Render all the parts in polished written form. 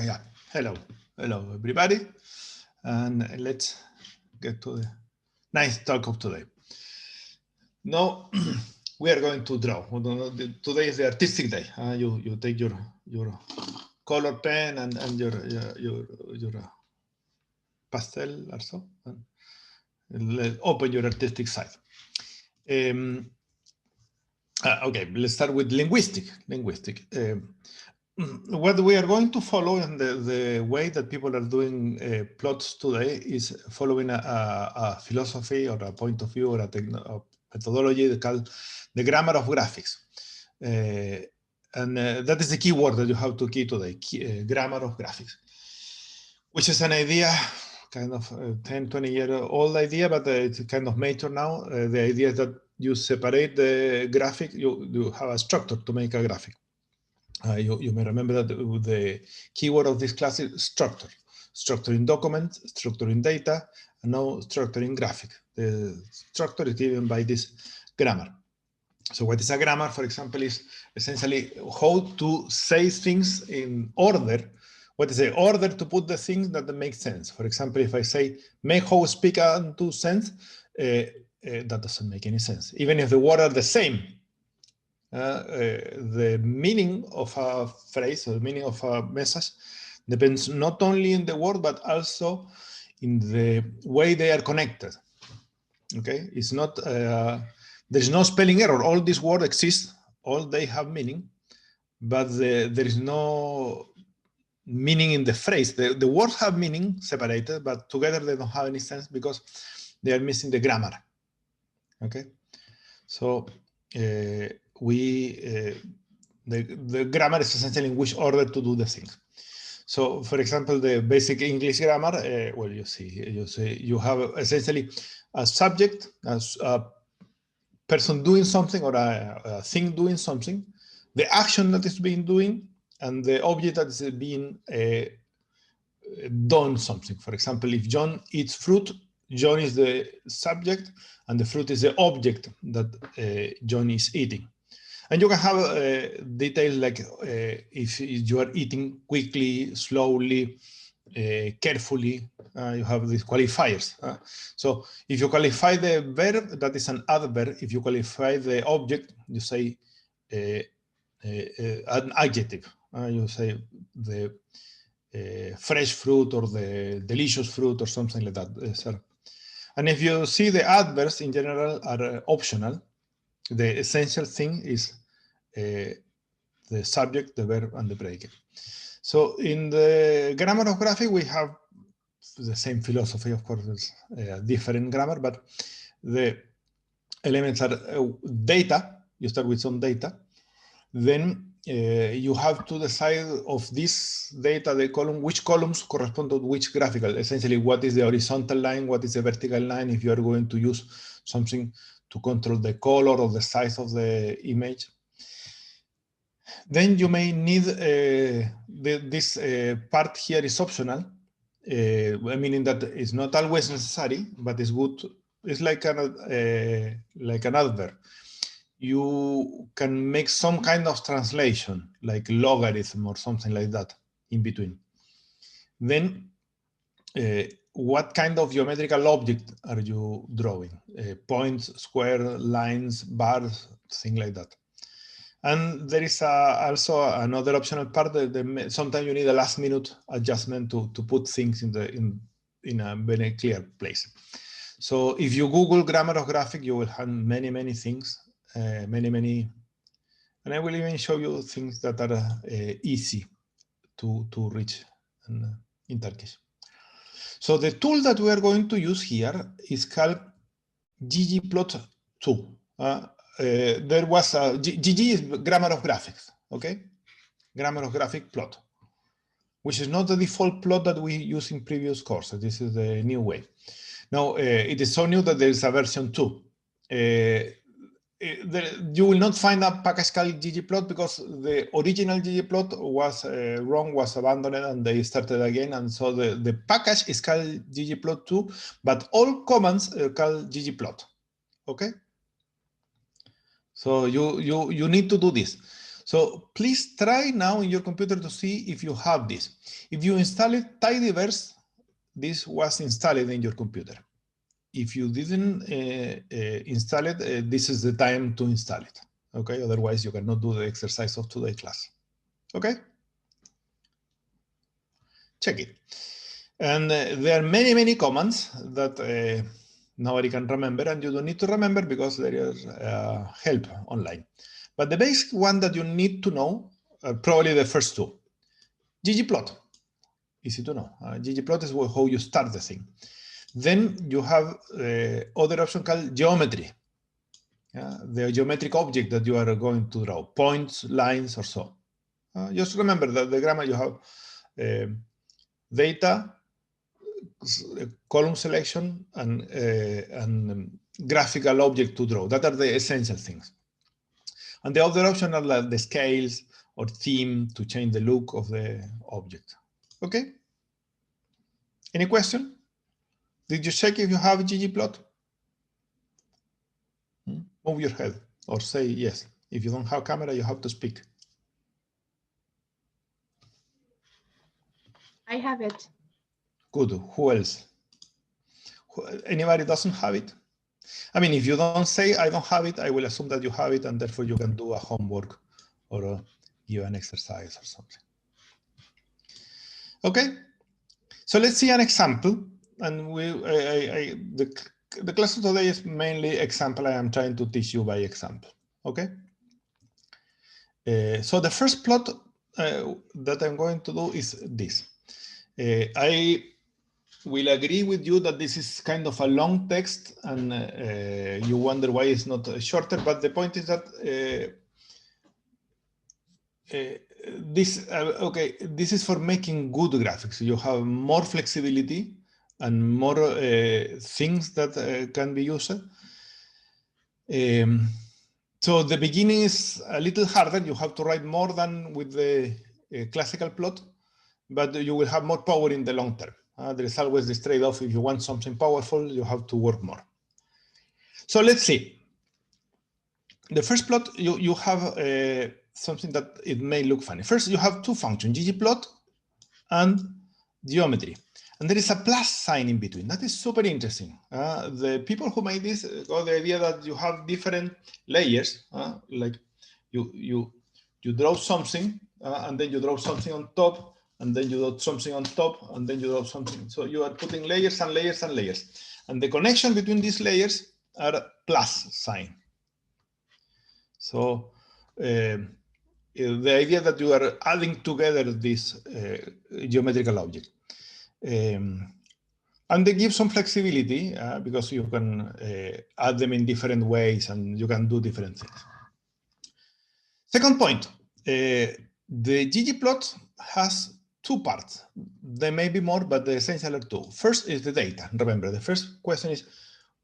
Yeah, hello everybody, and let's get to the nice talk of today. Now we are going to draw. Today is the artistic day. You take your color pen and your pastel also, and open your artistic side. Okay, let's start with linguistic. What we are going to follow and the way that people are doing plots today is following a philosophy or a point of view or a methodology called the grammar of graphics. And that is the key word that you have to key today, grammar of graphics, which is an idea, kind of 10, 20-year-old idea, but it's kind of mature now. The idea is that you separate the graphic, you have a structure to make a graphic. You may remember that the keyword of this class is structure. Structure in document, structure in data, and now structure in graphic. The structure is given by this grammar. So what is a grammar, for example, is essentially how to say things in order. What is the order to put the things that make sense? For example, if I say, make how speak unto sense, that doesn't make any sense. Even if the words are the same, the meaning of a phrase or the meaning of a message depends not only in the word, but also in the way they are connected. Okay, it's not, there's no spelling error. All these words exist, all they have meaning, but there is no meaning in the phrase. The words have meaning separated, but together they don't have any sense because they are missing the grammar. Okay, so the grammar is essentially in which order to do the things. So, for example, the basic English grammar, well, you have essentially a subject, as a person doing something or a thing doing something, the action that is being doing, and the object that is being done something. For example, if John eats fruit, John is the subject and the fruit is the object that John is eating. And you can have details like if you are eating quickly, slowly, carefully, you have these qualifiers. So if you qualify the verb, that is an adverb. If you qualify the object, you say an adjective. You say the fresh fruit or the delicious fruit or something like that. And if you see the adverbs in general are optional, the essential thing is the subject, the verb, and the predicate. So in the grammar of graphic, we have the same philosophy, of course, it's a different grammar, but the elements are data. You start with some data. Then you have to decide of this data, the column, which columns correspond to which graphical. Essentially, what is the horizontal line, what is the vertical line, if you are going to use something to control the color or the size of the image. Then you may need this part here is optional, meaning that it's not always necessary, but it's good. It's like an adverb. You can make some kind of translation, like logarithm or something like that in between. Then what kind of geometrical object are you drawing? Points, square, lines, bars, things like that. And there is also another optional part that sometimes you need a last minute adjustment to put things in a very clear place. So if you Google grammar of graphic, you will have many things, and I will even show you things that are easy to reach in Turkish. So the tool that we are going to use here is called ggplot2. There was a GG is grammar of graphics, okay? Grammar of graphic plot, which is not the default plot that we use in previous courses. This is the new way. Now, it is so new that there is a version 2. You will not find a package called ggplot because the original ggplot was wrong, was abandoned, and they started again. And so the package is called ggplot2, but all commands are called ggplot, okay? So you need to do this. So please try now in your computer to see if you have this. If you install it, tidyverse, this was installed in your computer. If you didn't install it, this is the time to install it. Okay, otherwise you cannot do the exercise of today's class. Okay, check it. And there are many commands that nobody can remember, and you don't need to remember because there is help online. But the basic one that you need to know are probably the first two. ggplot, easy to know. ggplot is how you start the thing. Then you have other option called geometry. The geometric object that you are going to draw, points, lines, or so. Just remember that the grammar you have data, column selection, and graphical object to draw. That are the essential things. And the other option are like the scales or theme to change the look of the object. Okay? Any question? Did you check if you have ggplot? Move your head or say yes. If you don't have camera, you have to speak. I have it. Good. Who else? Anybody doesn't have it? I mean, if you don't say I don't have it, I will assume that you have it, and therefore you can do a homework or give an exercise or something. Okay, so let's see an example. And the class today is mainly example. I am trying to teach you by example. Okay. So the first plot that I'm going to do is this. I will agree with you that this is kind of a long text, and you wonder why it's not shorter. But the point is that this is for making good graphics. You have more flexibility and more things that can be used. So the beginning is a little harder. You have to write more than with the classical plot, but you will have more power in the long term. There is always this trade-off. If you want something powerful, you have to work more. So let's see. The first plot, you have something that it may look funny. First, you have two functions, ggplot and geometry. And there is a plus sign in between. That is super interesting. The people who made this got the idea that you have different layers, like you draw something, and then you draw something on top, and then you draw something on top, and then you draw something. So you are putting layers and layers and layers. And the connection between these layers are plus sign. So the idea that you are adding together this geometrical object. And they give some flexibility because you can add them in different ways and you can do different things. Second point, the ggplot has two parts. There may be more, but the essential are two. First is the data. Remember, the first question is,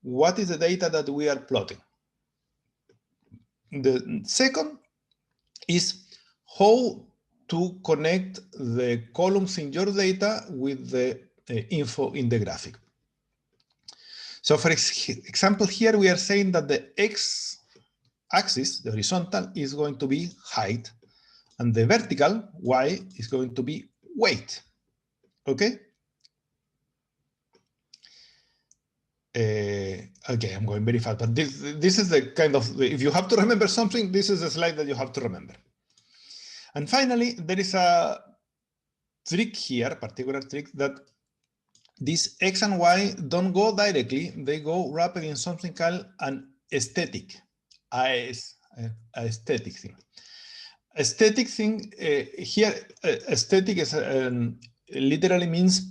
what is the data that we are plotting? The second is how to connect the columns in your data with the info in the graphic. So for example, here we are saying that the x-axis, the horizontal, is going to be height, and the vertical, y, is going to be weight. Okay? Okay, I'm going very fast, but this is the kind of, if you have to remember something, this is the slide that you have to remember. And finally, there is a trick here, particular trick, that these X and Y don't go directly, they go wrapped in something called an aesthetic, aesthetic thing. Aesthetic thing, here, aesthetic is literally means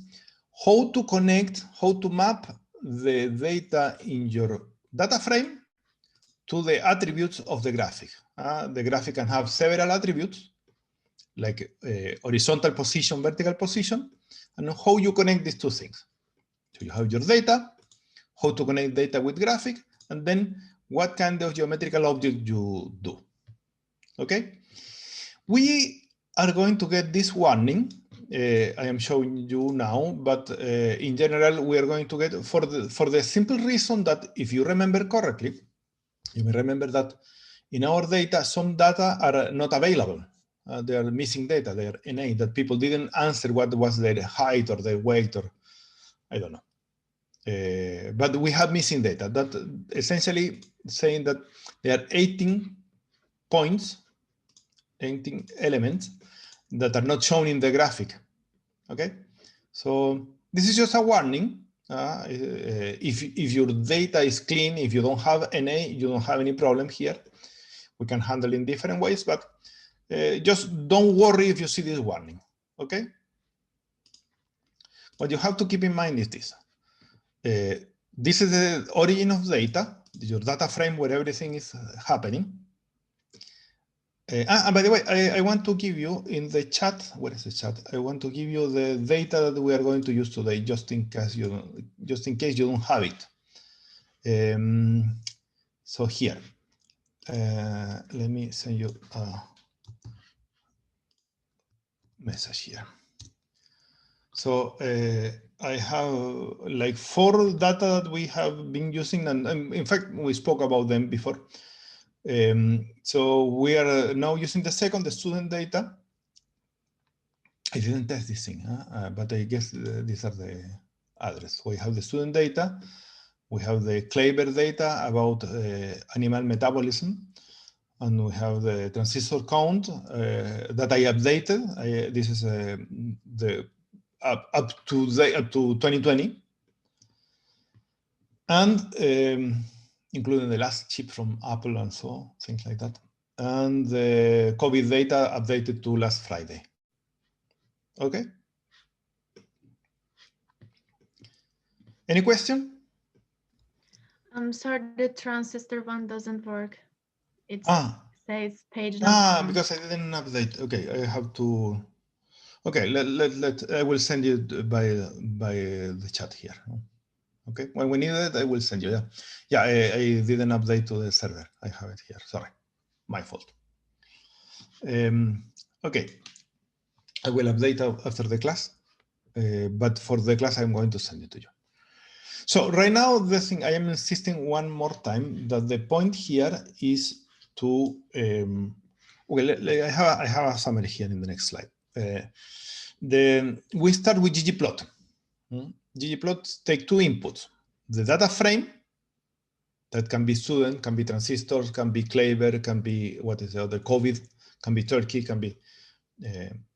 how to connect, how to map the data in your data frame to the attributes of the graphic. The graphic can have several attributes, like horizontal position, vertical position, and how you connect these two things. So you have your data, how to connect data with graphic, and then what kind of geometrical object you do. Okay? We are going to get this warning. I am showing you now, but in general, we are going to get, for the simple reason that if you remember correctly, you may remember that in our data, some data are not available. They are missing data. They are NA, that people didn't answer what was their height or their weight, or I don't know. But we have missing data. That essentially saying that there are 18 points, 18 elements that are not shown in the graphic. Okay, so this is just a warning. If your data is clean, if you don't have NA, you don't have any problem here. We can handle in different ways, but just don't worry if you see this warning. Okay. What you have to keep in mind is this. This is the origin of data, your data frame where everything is happening. And by the way, I want to give you in the chat, where is the chat? I want to give you the data that we are going to use today, just in case you don't have it. So here, let me send you a message here. So I have like 4 data that we have been using, and in fact, we spoke about them before. So we are now using the student data. I didn't test this thing, but I guess these are the address. We have the student data. We have the Clever data about animal metabolism. And we have the transistor count that I updated. This is the up to 2020. And including the last chip from Apple and so, things like that. And the COVID data updated to last Friday. Okay. Any question? I'm sorry, the transistor one doesn't work. It says page number. Because I didn't update. Okay, I have to. Okay, I will send you by the chat here. Okay, when we need it, I will send you. Yeah, I didn't update to the server. I have it here. Sorry, my fault. Okay, I will update after the class, but for the class, I'm going to send it to you. So right now, the thing I am insisting one more time that the point here is to. I have a summary here in the next slide. We start with ggplot. ggplot take 2 inputs: the data frame, that can be student, can be transistors, can be Clever, can be what is the other, COVID, can be Turkey, can be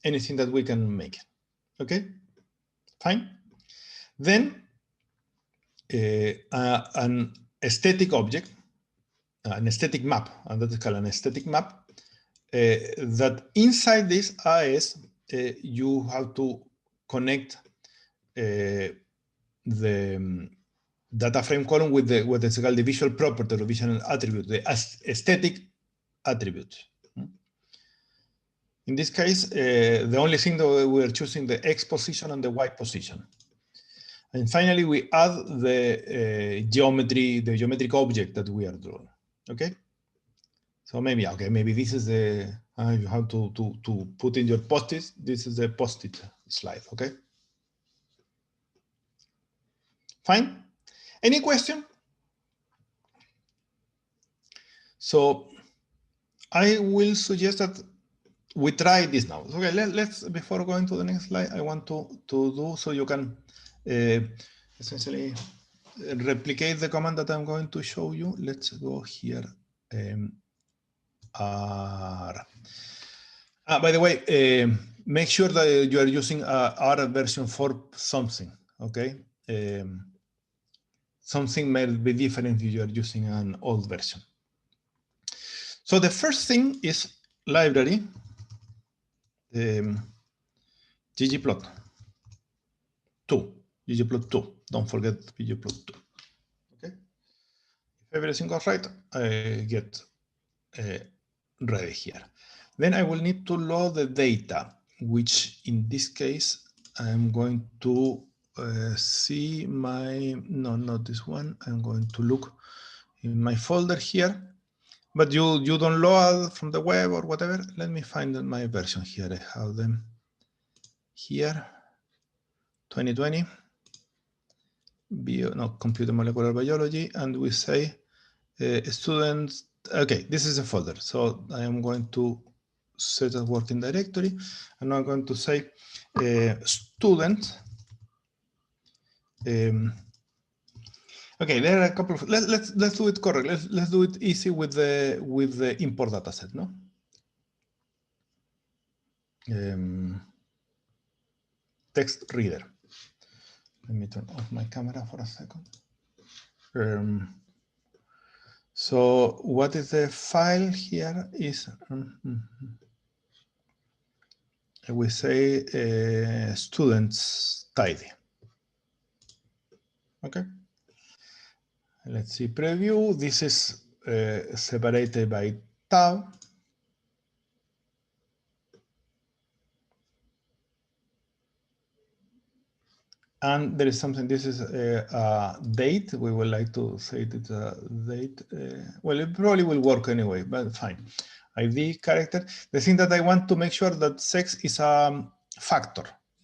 anything that we can make. Okay, fine. Then an aesthetic object, an aesthetic map, and that is called an aesthetic map. That inside this AES, you have to connect the data frame column with what is called the visual property, the visual attribute, the aesthetic attribute. In this case, the only thing that we are choosing the X position and the Y position. And finally, we add the geometric object that we are drawing. Okay. So maybe this is the you have to put in your post-it. This is the post-it slide. Okay. Fine. Any question? So I will suggest that we try this now. Okay, let's before going to the next slide, I want to do so you can essentially replicate the command that I'm going to show you. Let's go here. By the way, make sure that you are using R version 4 something. Okay. Something may be different if you are using an old version. So the first thing is library ggplot 2. ggplot 2. Don't forget ggplot 2. Okay. If everything goes right, I get ready here. Then I will need to load the data, which in this case I'm going to see my, no, not this one. I'm going to look in my folder here, but you don't load from the web or whatever. Let me find my version here. I have them here, 2020, computer molecular biology, and we say students okay, this is a folder. So I am going to set a working directory, and now I'm going to say student. Okay, there are a couple of let's do it correct. Let's do it easy with the import dataset, no? Text reader. Let me turn off my camera for a second. So what is the file here is, we say students tidy. Okay. Let's see preview. This is separated by tab. And there is something, this is a date. We would like to say it's a date. Well, it probably will work anyway, but fine. ID character. The thing that I want to make sure that sex is a factor.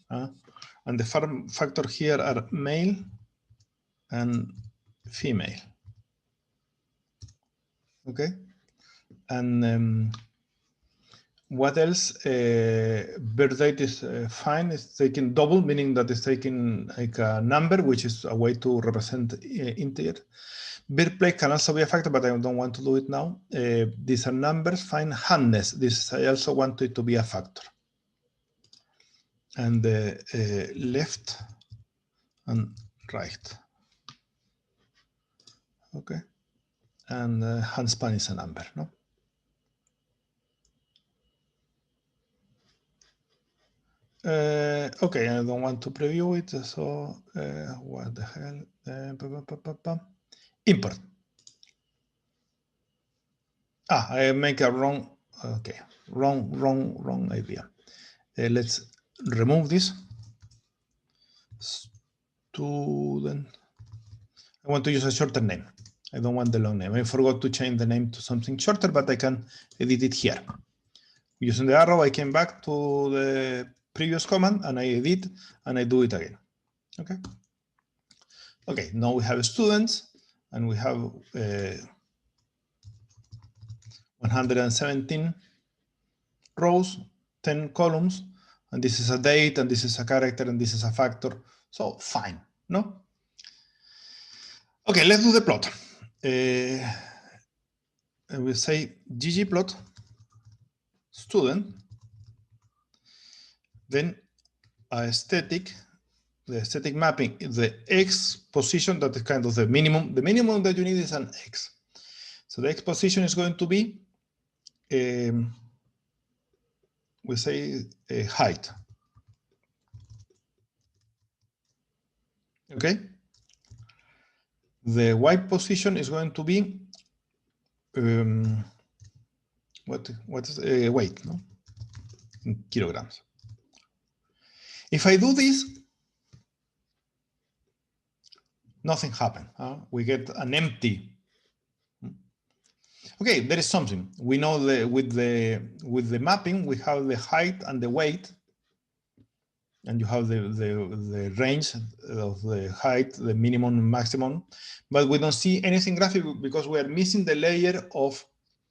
And the factor here are male and female. Okay. And what else? Birth date is fine. It's taking double, meaning that it's taking like a number, which is a way to represent integer. Birthplace can also be a factor, but I don't want to do it now. These are numbers. Fine. Handness. This I also want it to be a factor. And left and right. Okay. And handspan is a number, no? Okay, I don't want to preview it, so what the hell? Import. I make a wrong, okay, wrong idea. Let's remove this. Student. I want to use a shorter name. I don't want the long name. I forgot to change the name to something shorter, but I can edit it here. Using the arrow, I came back to the previous command and I edit and I do it again. Okay. Okay, now we have students and we have 117 rows, 10 columns, and this is a date and this is a character and this is a factor. So fine, no? Okay, let's do the plot. And we say ggplot student, then a static, the static mapping, the x position, that is kind of the minimum. The minimum that you need is an x. So the x position is going to be, we say height. Okay. The y position is going to be what is weight, no? In kilograms. If I do this, nothing happened. We get an empty. Okay, there is something. We know that with the mapping, we have the height and the weight, and you have the range of the height, the minimum and maximum, but we don't see anything graphic because we are missing the layer of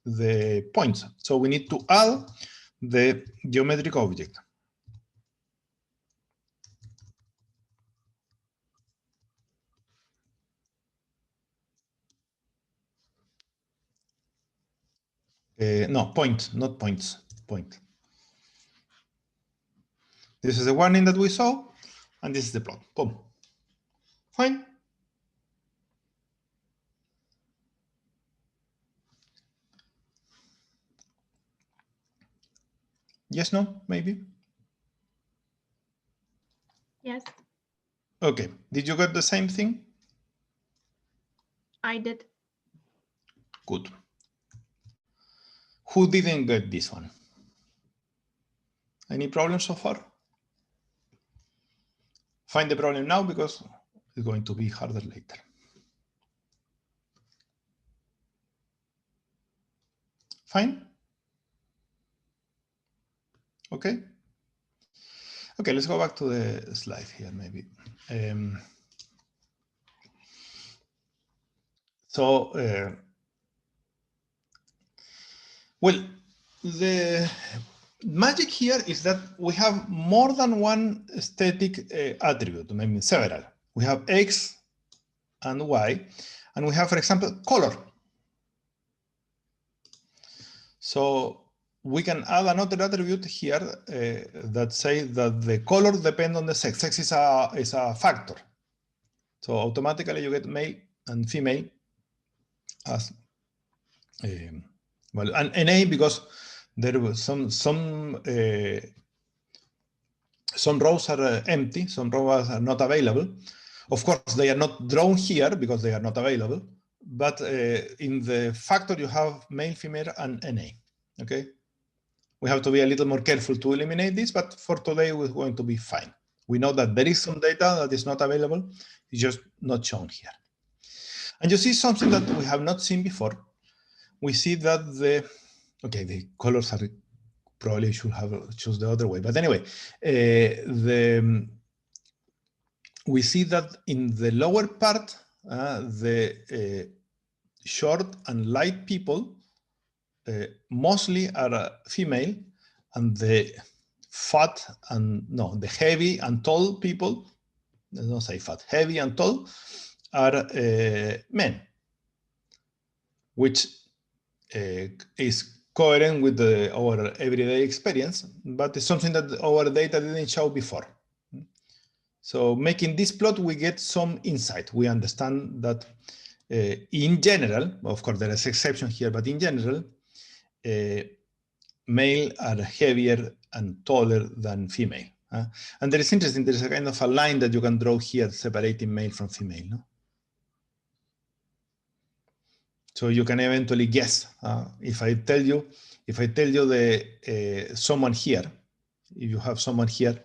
the points. So we need to add the geometric object. No, point, not points, point. This is the warning that we saw, and this is the plot. Boom. Fine. Yes, no, maybe? Yes. Okay. Did you get the same thing? I did. Good. Who didn't get this one? Any problems so far? Find the problem now because it's going to be harder later. Fine? Okay. Okay, let's go back to the slide here, maybe. Well, the magic here is that we have more than one static attribute, maybe several. We have X and Y, and we have, for example, color. So we can add another attribute here that says that the color depends on the sex. Sex is a factor. So automatically you get male and female as well, and NA because there was some rows are empty, some rows are not available. Of course, they are not drawn here because they are not available. But in the factor, you have male, female, and NA. Okay, we have to be a little more careful to eliminate this, but for today, we're going to be fine. We know that there is some data that is not available; it's just not shown here. And you see something that we have not seen before. We see that the colors are probably should have choose the other way, but anyway, we see that in the lower part, the short and light people mostly are female, and the heavy and tall people, let's not say fat, heavy and tall, are men, which is coherent with our everyday experience, but it's something that our data didn't show before. So making this plot, we get some insight. We understand that in general, of course, there is exception here, but in general, male are heavier and taller than female. And there is interesting, there's a kind of a line that you can draw here separating male from female. No? So you can eventually guess. If I tell you someone here, if you have someone here,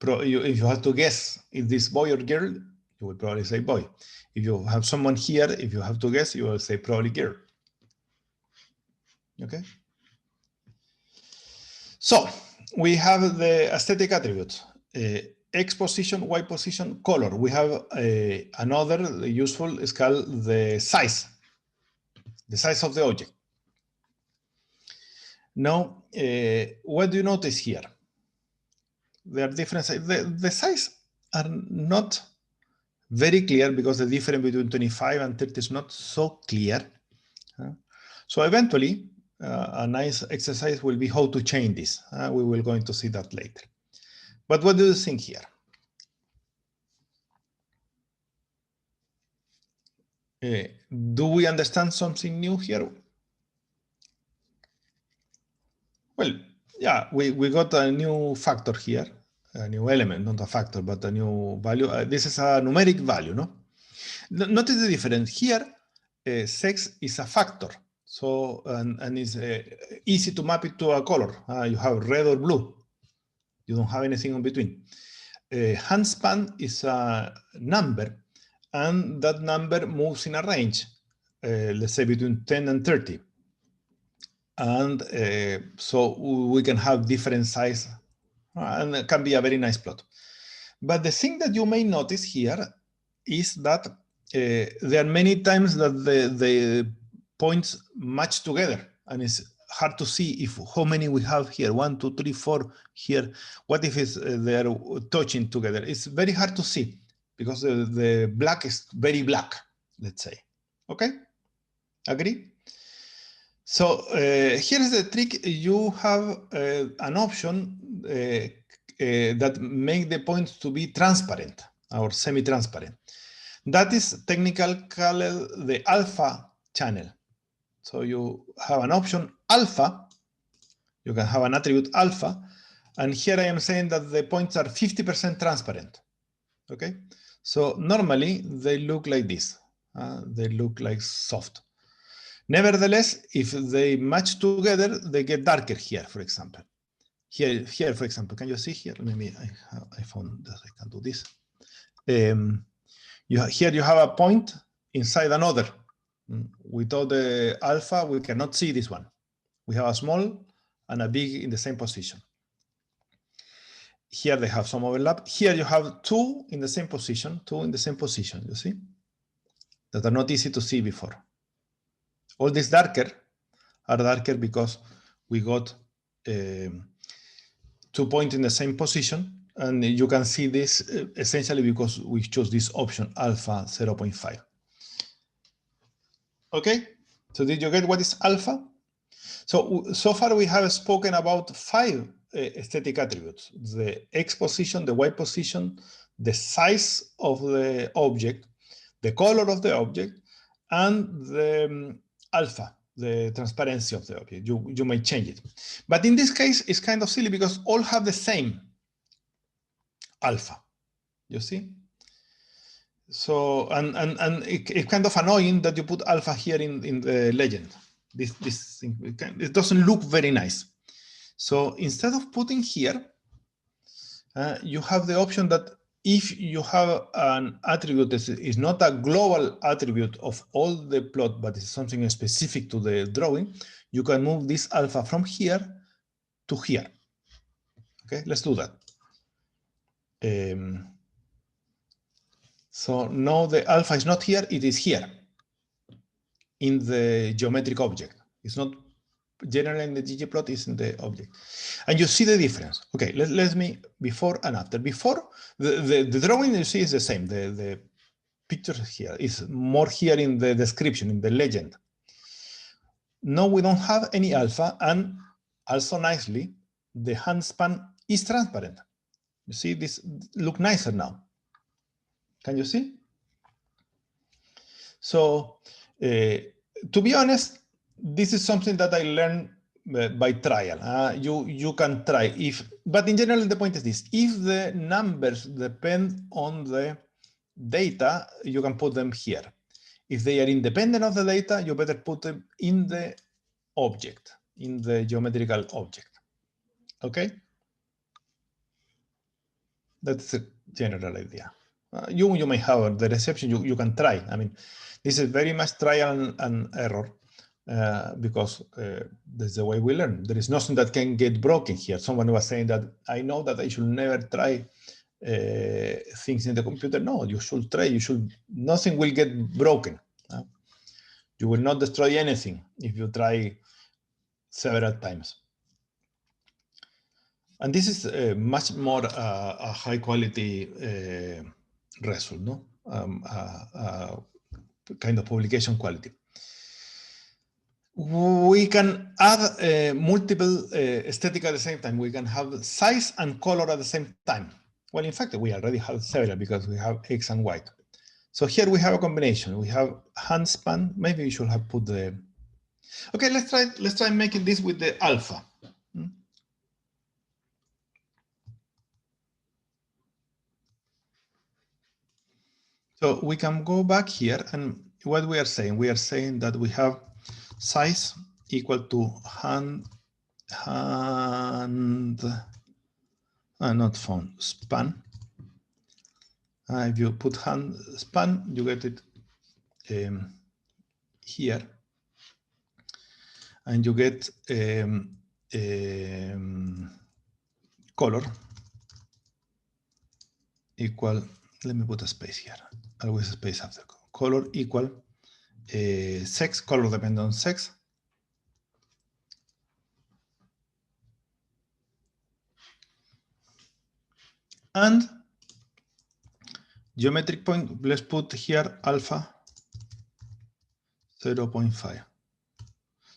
if you have to guess if this boy or girl, you will probably say boy. If you have someone here, if you have to guess, you will say probably girl. Okay. So we have the aesthetic attributes, X position, Y position, color. We have another useful is called the size of the object. Now, what do you notice here? There are different sizes. The size are not very clear because the difference between 25 and 30 is not so clear. So eventually, a nice exercise will be how to change this. We will going to see that later. But what do you think here? Do we understand something new here? Well, yeah, we got a new factor here, a new element, not a factor, but a new value. This is a numeric value, no? Notice the difference here. Sex is a factor, so and it's easy to map it to a color. You have red or blue. You don't have anything in between. Handspan is a number, and that number moves in a range, let's say between 10 and 30. And so we can have different size, and it can be a very nice plot. But the thing that you may notice here is that there are many times that the points match together, and it's hard to see how many we have here. 1, 2, 3, 4 here. What if they're touching together? It's very hard to see because the black is very black, let's say. Okay, agree? So here's the trick. You have an option that make the points to be transparent or semi-transparent. That is technically called the alpha channel. So you have an option alpha. You can have an attribute alpha. And here I am saying that the points are 50% transparent. Okay. So normally they look like this. They look like soft. Nevertheless, if they match together, they get darker here, for example. Here, for example, can you see here? Maybe I found that I can do this. Here you have a point inside another. Without the alpha, we cannot see this one. We have a small and a big in the same position. Here they have some overlap. Here you have two in the same position, you see? That are not easy to see before. All these darker are darker because we got 2 points in the same position. And you can see this essentially because we chose this option, alpha 0.5. Okay, so did you get what is alpha? So far we have spoken about 5 aesthetic attributes: the X position, the Y position, the size of the object, the color of the object, and the alpha, the transparency of the object. You may change it. But in this case, it's kind of silly because all have the same alpha, you see? So, and it's kind of annoying that you put alpha here in the legend. This thing, it doesn't look very nice. So instead of putting here, you have the option that if you have an attribute that is not a global attribute of all the plot, but it's something specific to the drawing, you can move this alpha from here to here. Okay, let's do that. So now the alpha is not here, it is here in the geometric object. It's not generally in the ggplot, is in the object. And you see the difference. Okay, let me, before and after. Before, the drawing you see is the same. The picture here is more here in the description, in the legend. Now we don't have any alpha, and also nicely, the hand span is transparent. You see, this look nicer now. Can you see? So, to be honest, this is something that I learned by trial. You can try, but in general, the point is this: if the numbers depend on the data, you can put them here. If they are independent of the data, you better put them in the object, in the geometrical object. Okay? That's a general idea. You may have the reception, you can try. I mean, this is very much trial and error because that's the way we learn. There is nothing that can get broken here. Someone was saying that I know that I should never try things in the computer. No, you should try. Nothing will get broken. You will not destroy anything if you try several times. And this is much more a high quality result, no? Kind of publication quality. We can add multiple aesthetic at the same time. We can have size and color at the same time. Well, in fact, we already have several because we have X and Y. So here we have a combination. We have hand span. Maybe we should have put the. Okay, let's try making this with the alpha. So we can go back here, and what we are saying that we have size equal to not font, span. If you put hand span, you get it here, and you get color equal. Let me put a space here. Always a space after color equal sex. Color depends on sex. And geometric point, let's put here alpha 0.5,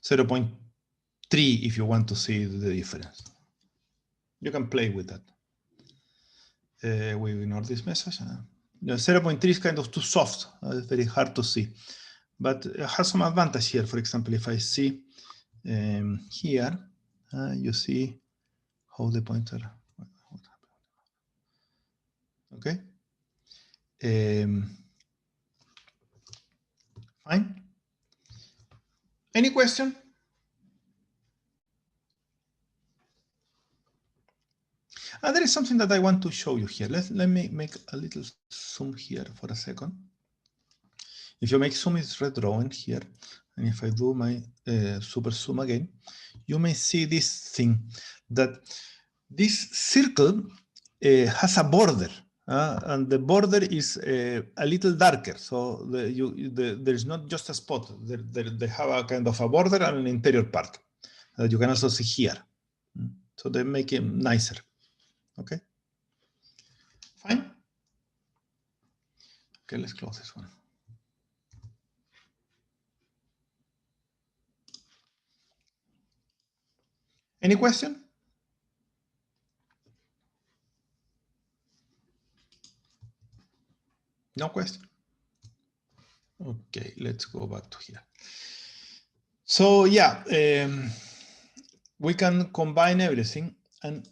0.3 if you want to see the difference. You can play with that. We ignore this message. 0.3 is kind of too soft. It's very hard to see. But it has some advantage here. For example, if I see here, you see how the pointer. Okay. Fine. Any question? There is something that I want to show you here. Let me make a little zoom here for a second. If you make zoom, it's redrawing here. And if I do my super zoom again, you may see this thing, that this circle has a border. and the border is a little darker. So there's not just a spot. They have a kind of a border and an interior part that you can also see here. So they make it nicer. Okay, fine. Okay, let's close this one. Any question? No question? Okay, let's go back to here. So yeah, we can combine everything. And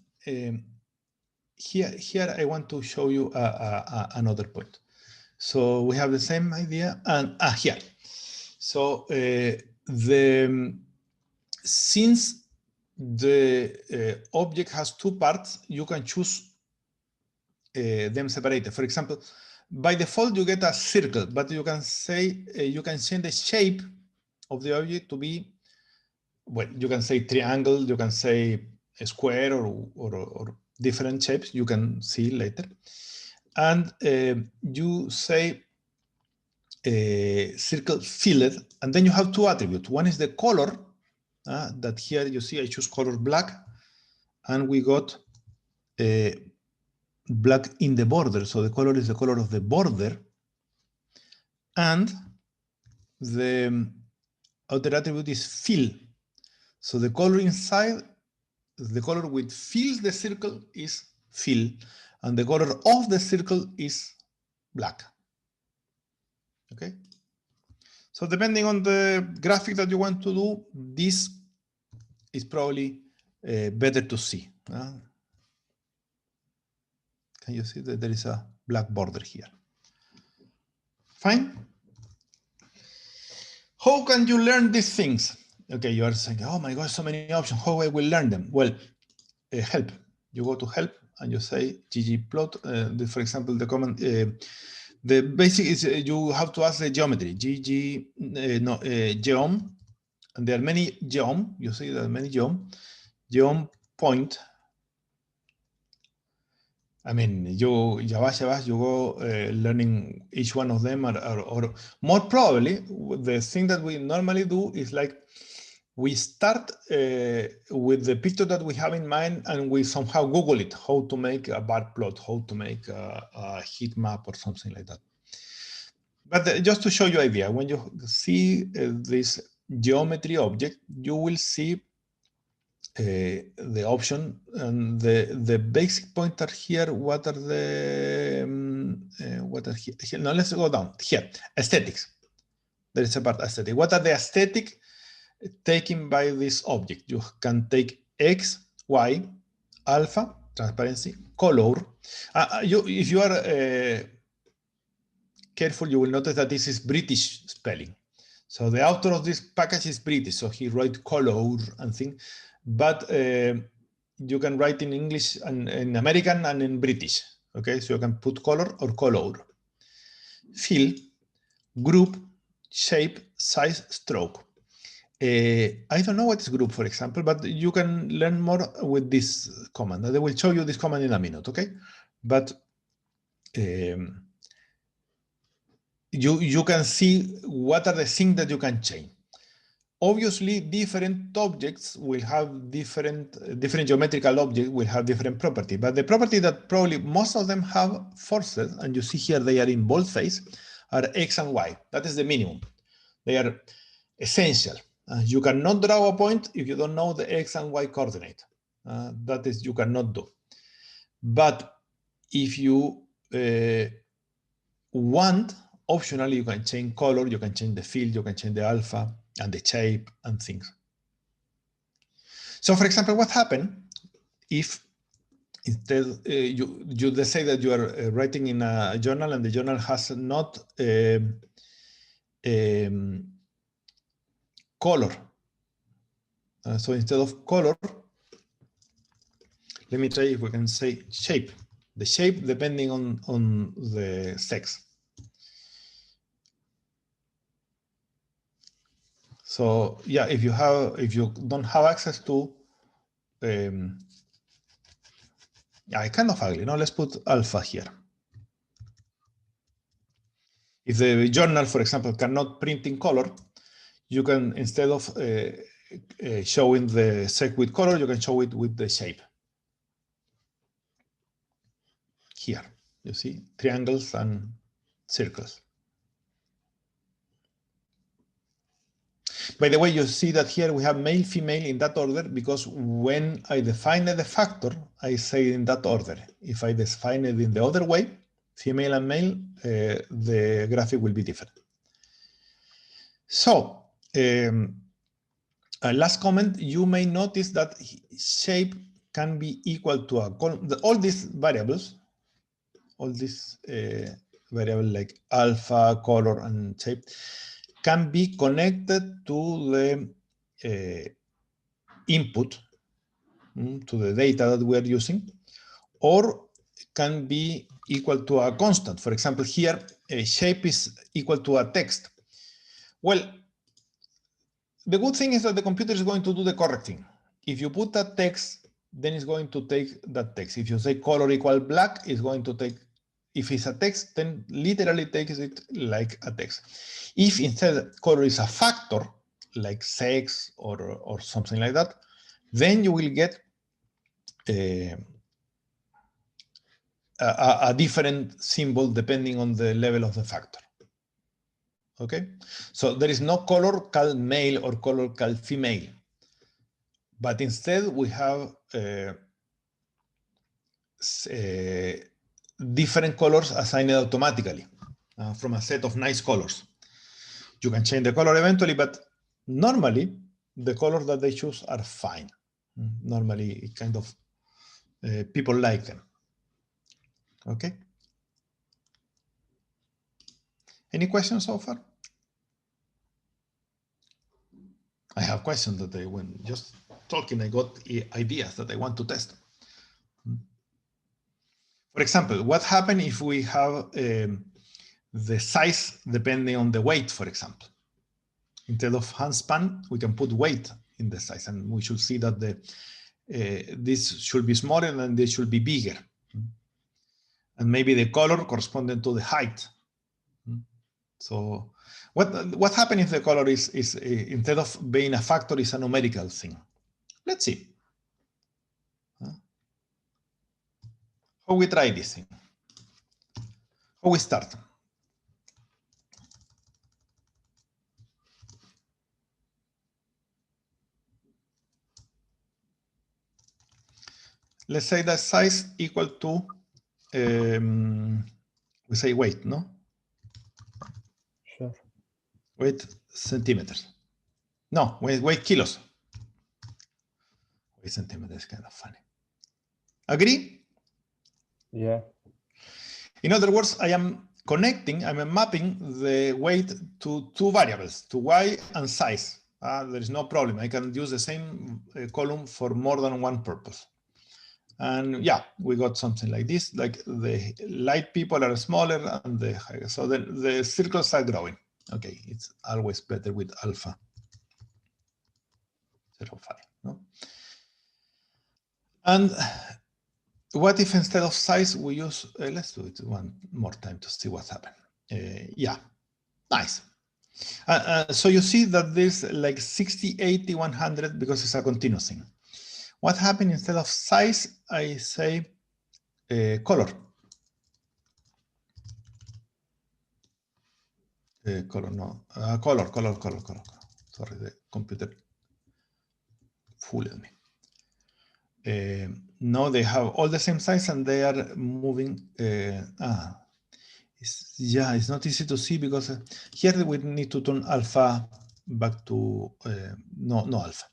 here I want to show you another point. So we have the same idea, and here. So since the object has two parts, you can choose them separated. For example, by default you get a circle, but you can say you can change the shape of the object to be, well, you can say triangle, you can say a square, or different shapes you can see later. And you say circle filled, and then you have two attributes. One is the color, that here you see I choose color black, and we got black in the border. So the color is the color of the border. And the other attribute is fill. So the color inside, the color which fills the circle is fill, and the color of the circle is black. Okay. So depending on the graphic that you want to do, this is probably better to see. Can you see that there is a black border here? Fine. How can you learn these things? Okay, you are saying, oh my gosh, so many options. How I will learn them? Well, help. You go to help and you say ggplot. For example, the command, the basic is you have to ask the geometry, geom, and there are many geom. You see there are many geom point. I mean, you go learning each one of them, or more probably, the thing that we normally do is like we start with the picture that we have in mind, and we somehow Google it, how to make a bar plot, how to make a heat map or something like that. But just to show you idea, when you see this geometry object, you will see the option, and the basic pointer here. What are the what are here? Now let's go down here. Aesthetics. There is a part aesthetic. What are the aesthetic taken by this object? You can take X, Y, alpha, transparency, color. If you are careful, you will notice that this is British spelling. So the author of this package is British, so he wrote color and things. But you can write in English and in American and in British. Okay, so you can put color or color. Fill, group, shape, size, stroke. I don't know what is group, for example, but you can learn more with this command. I will show you this command in a minute, okay? But you can see what are the things that you can change. Obviously, different objects will have different geometrical objects will have different property, but the property that probably most of them have forces, and you see here they are in boldface, are X and Y. That is the minimum. They are essential. You cannot draw a point if you don't know the X and Y coordinate. That is, you cannot do. But if you want, optionally, you can change color, you can change the field, you can change the alpha and the shape and things. So, for example, what happened if instead you decide that you are writing in a journal and the journal has not color. So instead of color, let me try if we can say shape. The shape depending on the sex. So yeah, if you don't have access to, yeah, kind of ugly. Now let's put alpha here. If the journal, for example, cannot print in color, you can, instead of showing the sec with color, you can show it with the shape. Here, you see triangles and circles. By the way, you see that here we have male, female in that order because when I define the factor, I say in that order. If I define it in the other way, female and male, the graphic will be different. So, last comment, you may notice that shape can be equal to a column. All these variables, variable like alpha, color, and shape, can be connected to the input, to the data that we are using, or can be equal to a constant. For example, here, a shape is equal to a text. Well, the good thing is that the computer is going to do the correct thing. If you put that text, then it's going to take that text. If you say color equal black, it's going to take, if it's a text, then literally takes it like a text. If instead color is a factor, like sex or something like that, then you will get a different symbol depending on the level of the factor. Okay, so there is no color called male or color called female, but instead we have different colors assigned automatically from a set of nice colors. You can change the color eventually, but normally the colors that they choose are fine. Normally, kind of people like them. Okay. Any questions so far? I have questions that when just talking, I got ideas that I want to test. For example, what happens if we have the size depending on the weight, for example? Instead of handspan, we can put weight in the size, and we should see that this should be smaller and this should be bigger. And maybe the color corresponding to the height. So what happens if the color is instead of being a factor, is a numerical thing? Let's see. How we try this thing? How we start? Let's say that size equal to, we say weight, no? Sure. Weight centimeters. No, weight kilos. Weight centimeters is kind of funny. Agree? Yeah. In other words, I'm mapping the weight to two variables, to y and size. There is no problem. I can use the same column for more than one purpose. And yeah, we got something like this, like the light people are smaller and the higher. So the circles are growing. Okay, it's always better with alpha 0.5, no? And what if instead of size we use, let's do it one more time to see what's happened. Yeah, nice. So you see that there's like 60, 80, 100 because it's a continuous thing. What happened instead of size, I say color. Color, no, color. Sorry, the computer fooled me. No, they have all the same size and they are moving. It's not easy to see because here we need to turn alpha back to no alpha.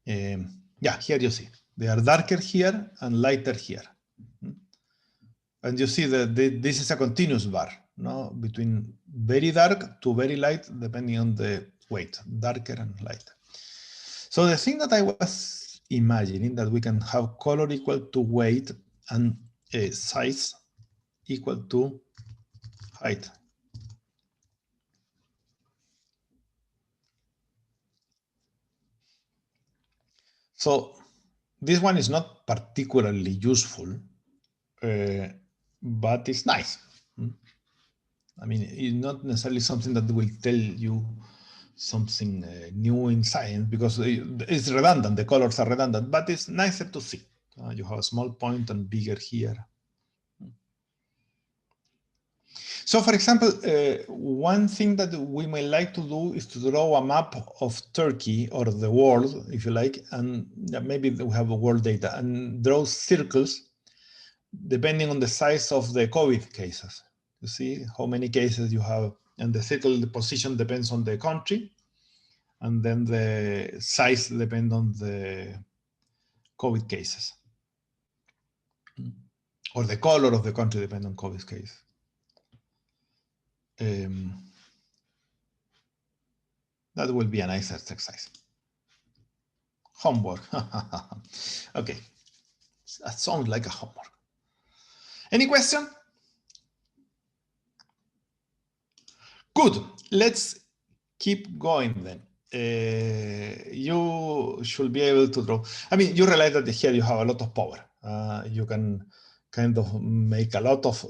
Yeah, here you see they are darker here and lighter here, and you see that this is a continuous bar, no, between very dark to very light depending on the weight, darker and lighter. So the thing that I was imagining that we can have color equal to weight and size equal to height. So this one is not particularly useful, but it's nice. I mean, it's not necessarily something that will tell you something new in science, because it's redundant, the colors are redundant, but it's nicer to see. You have a small point and bigger here. So for example, one thing that we may like to do is to draw a map of Turkey or the world, if you like, and maybe we have a world data, and draw circles depending on the size of the COVID cases. You see how many cases you have, and the circle, the position depends on the country, and then the size depends on the COVID cases. Or the color of the country depends on COVID case. That will be a nice exercise. Homework. Okay, that sounds like a homework. Any question? Good. Let's keep going then. You should be able to draw. I mean, you realize that here you have a lot of power. You can kind of make a lot of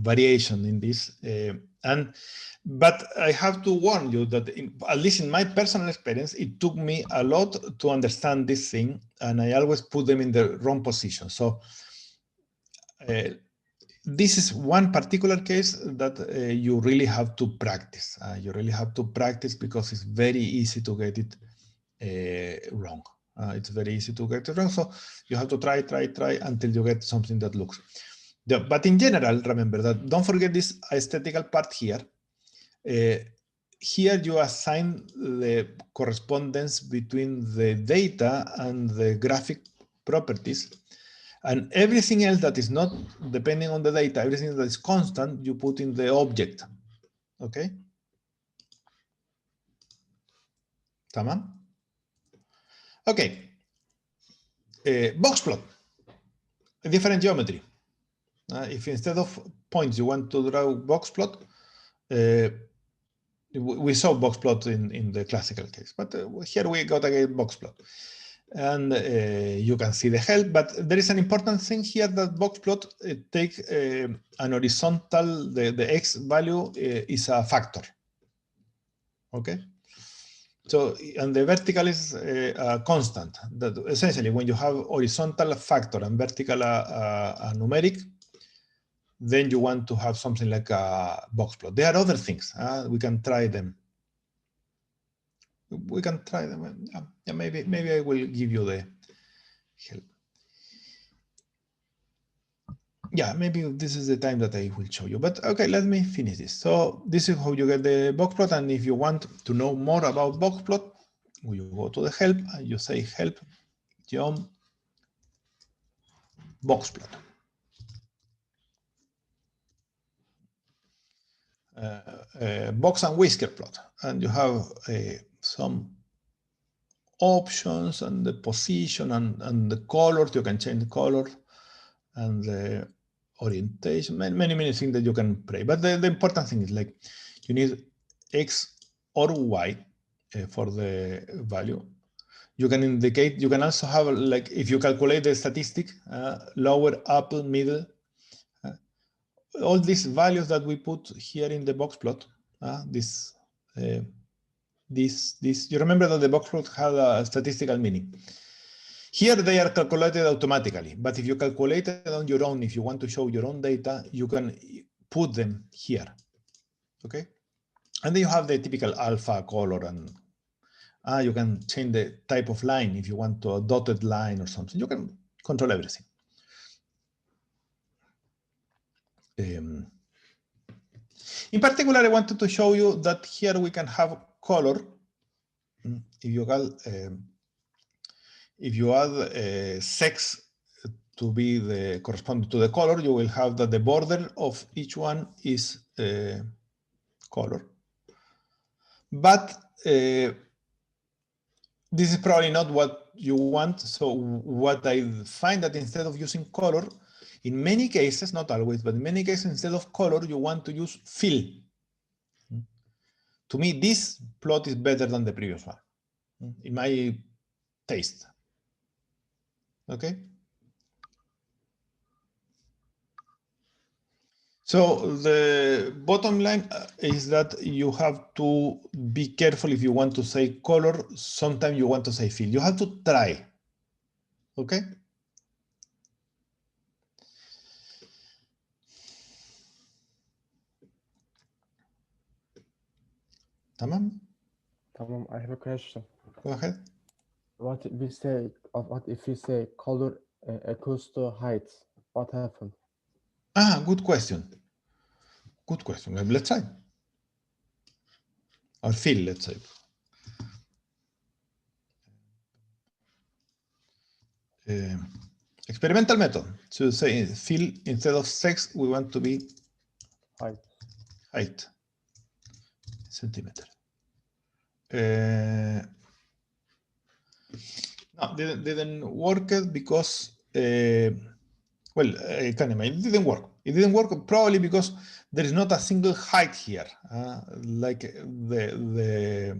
variation in this. But I have to warn you that, at least in my personal experience, it took me a lot to understand this thing, and I always put them in the wrong position. So this is one particular case that you really have to practice. You really have to practice, because it's very easy to get it wrong. It's very easy to get it wrong. So you have to try until you get something that looks. But in general, remember that, don't forget this aesthetical part here. Here you assign the correspondence between the data and the graphic properties, and everything else that is not depending on the data, everything that is constant, you put in the object. Okay? Tamam? Okay. Box plot. A different geometry. If instead of points you want to draw box plot, we saw box plot in the classical case, but here we got a box plot. And you can see the help, but there is an important thing here, that box plot take an horizontal, the x value is a factor. Okay? So, and the vertical is a constant. That essentially, when you have horizontal factor and vertical a numeric, then you want to have something like a box plot. There are other things. We can try them. We can try them. Yeah, maybe I will give you the help. Yeah, maybe this is the time that I will show you. But okay, let me finish this. So this is how you get the box plot. And if you want to know more about box plot, you go to the help and you say help John box plot. Box and whisker plot, and you have some options and the position and the colors. You can change the color and the orientation, many things that you can play. But the important thing is, like, you need X or Y for the value. You can indicate, you can also have, like, if you calculate the statistic, lower, upper, middle, all these values that we put here in the box plot, you remember that the box plot had a statistical meaning. Here they are calculated automatically, but if you calculate it on your own, if you want to show your own data, you can put them here, okay? And then you have the typical alpha color, and you can change the type of line if you want to a dotted line or something. You can control everything. In particular, I wanted to show you that here we can have color. If you add sex to be the corresponding to the color, you will have that the border of each one is color. But this is probably not what you want. So what I find that instead of using color, in many cases, not always, but in many cases, instead of color, you want to use fill. To me, this plot is better than the previous one, in my taste. Okay? So the bottom line is that you have to be careful if you want to say color. Sometimes you want to say fill. You have to try. Okay. Tamam. Tamam, I have a question. Go ahead. What if we say color equals to height? What happened? Good question. Good question. Let's try. Or fill, let's say. Experimental method. So say fill instead of sex, we want to be height. Centimeter. No, didn't work it because well, I can imagine it didn't work. It didn't work probably because there is not a single height here. Like the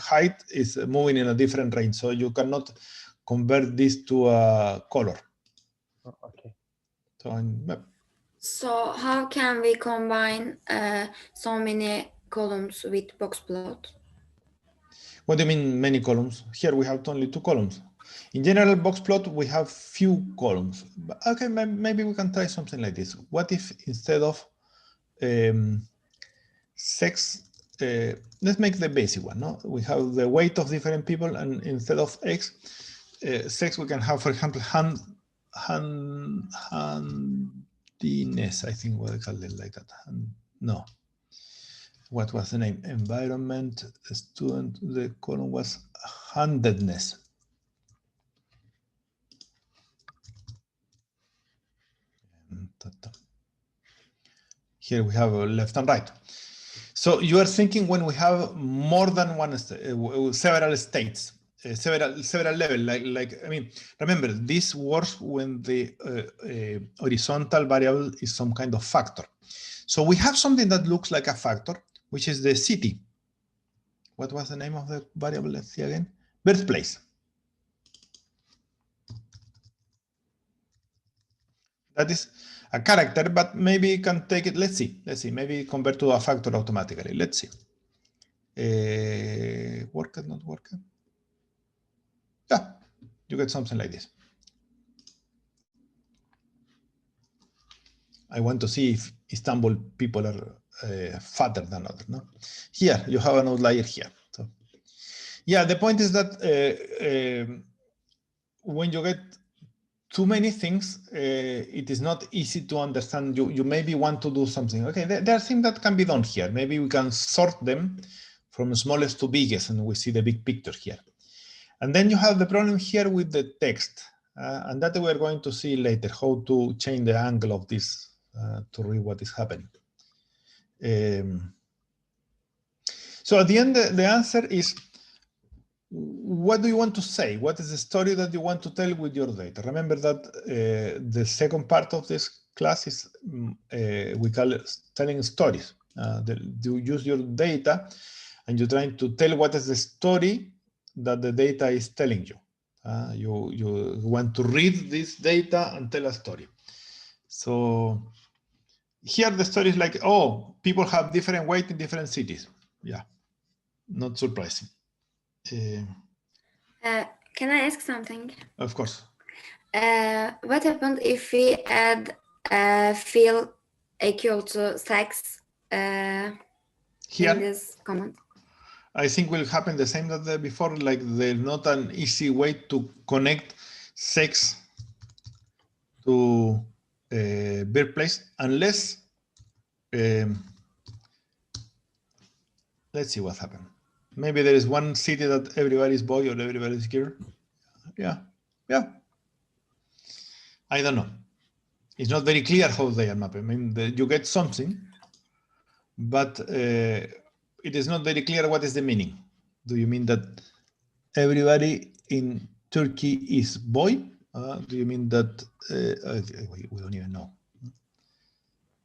height is moving in a different range, so you cannot convert this to a color. Okay. So how can we combine so many columns with box plot? What do you mean many columns? Here we have only 2 columns. In general, box plot, we have few columns. Okay, maybe we can try something like this. What if instead of sex, let's make the basic one, no? We have the weight of different people, and instead of X, sex, we can have, for example, handiness, I think what I call it like that. No. What was the name? Environment, student, the column was handedness. Here we have left and right. So you are thinking when we have more than one, several states, several levels. Like I mean, remember this works when the horizontal variable is some kind of factor. So we have something that looks like a factor, which is the city. What was the name of the variable? Let's see again. Birthplace. That is a character, but maybe you can take it. Let's see. Maybe convert to a factor automatically. Let's see. Work it, not work it. Yeah, you get something like this. I want to see if Istanbul people are fatter than others. No, here you have an outlier here. So, yeah, the point is that when you get too many things, it is not easy to understand. You maybe want to do something. Okay, there are things that can be done here. Maybe we can sort them from smallest to biggest, and we see the big picture here. And then you have the problem here with the text, and that we're going to see later, how to change the angle of this to read what is happening. So at the end, the answer is, what do you want to say? What is the story that you want to tell with your data? Remember that the second part of this class is, we call it telling stories. You use your data and you're trying to tell what is the story that the data is telling you. You want to read this data and tell a story. So here the story is like, oh, people have different weight in different cities. Yeah, not surprising. Can I ask something? Of course. What happened if we add fill equal to sex in this command? I think will happen the same that before, like there's not an easy way to connect sex to birthplace unless, let's see what happened. Maybe there is one city that everybody is boy or everybody is girl. Yeah. I don't know. It's not very clear how they are mapped. I mean, you get something, but it is not very clear what is the meaning. Do you mean that everybody in Turkey is boy? Do you mean that we don't even know?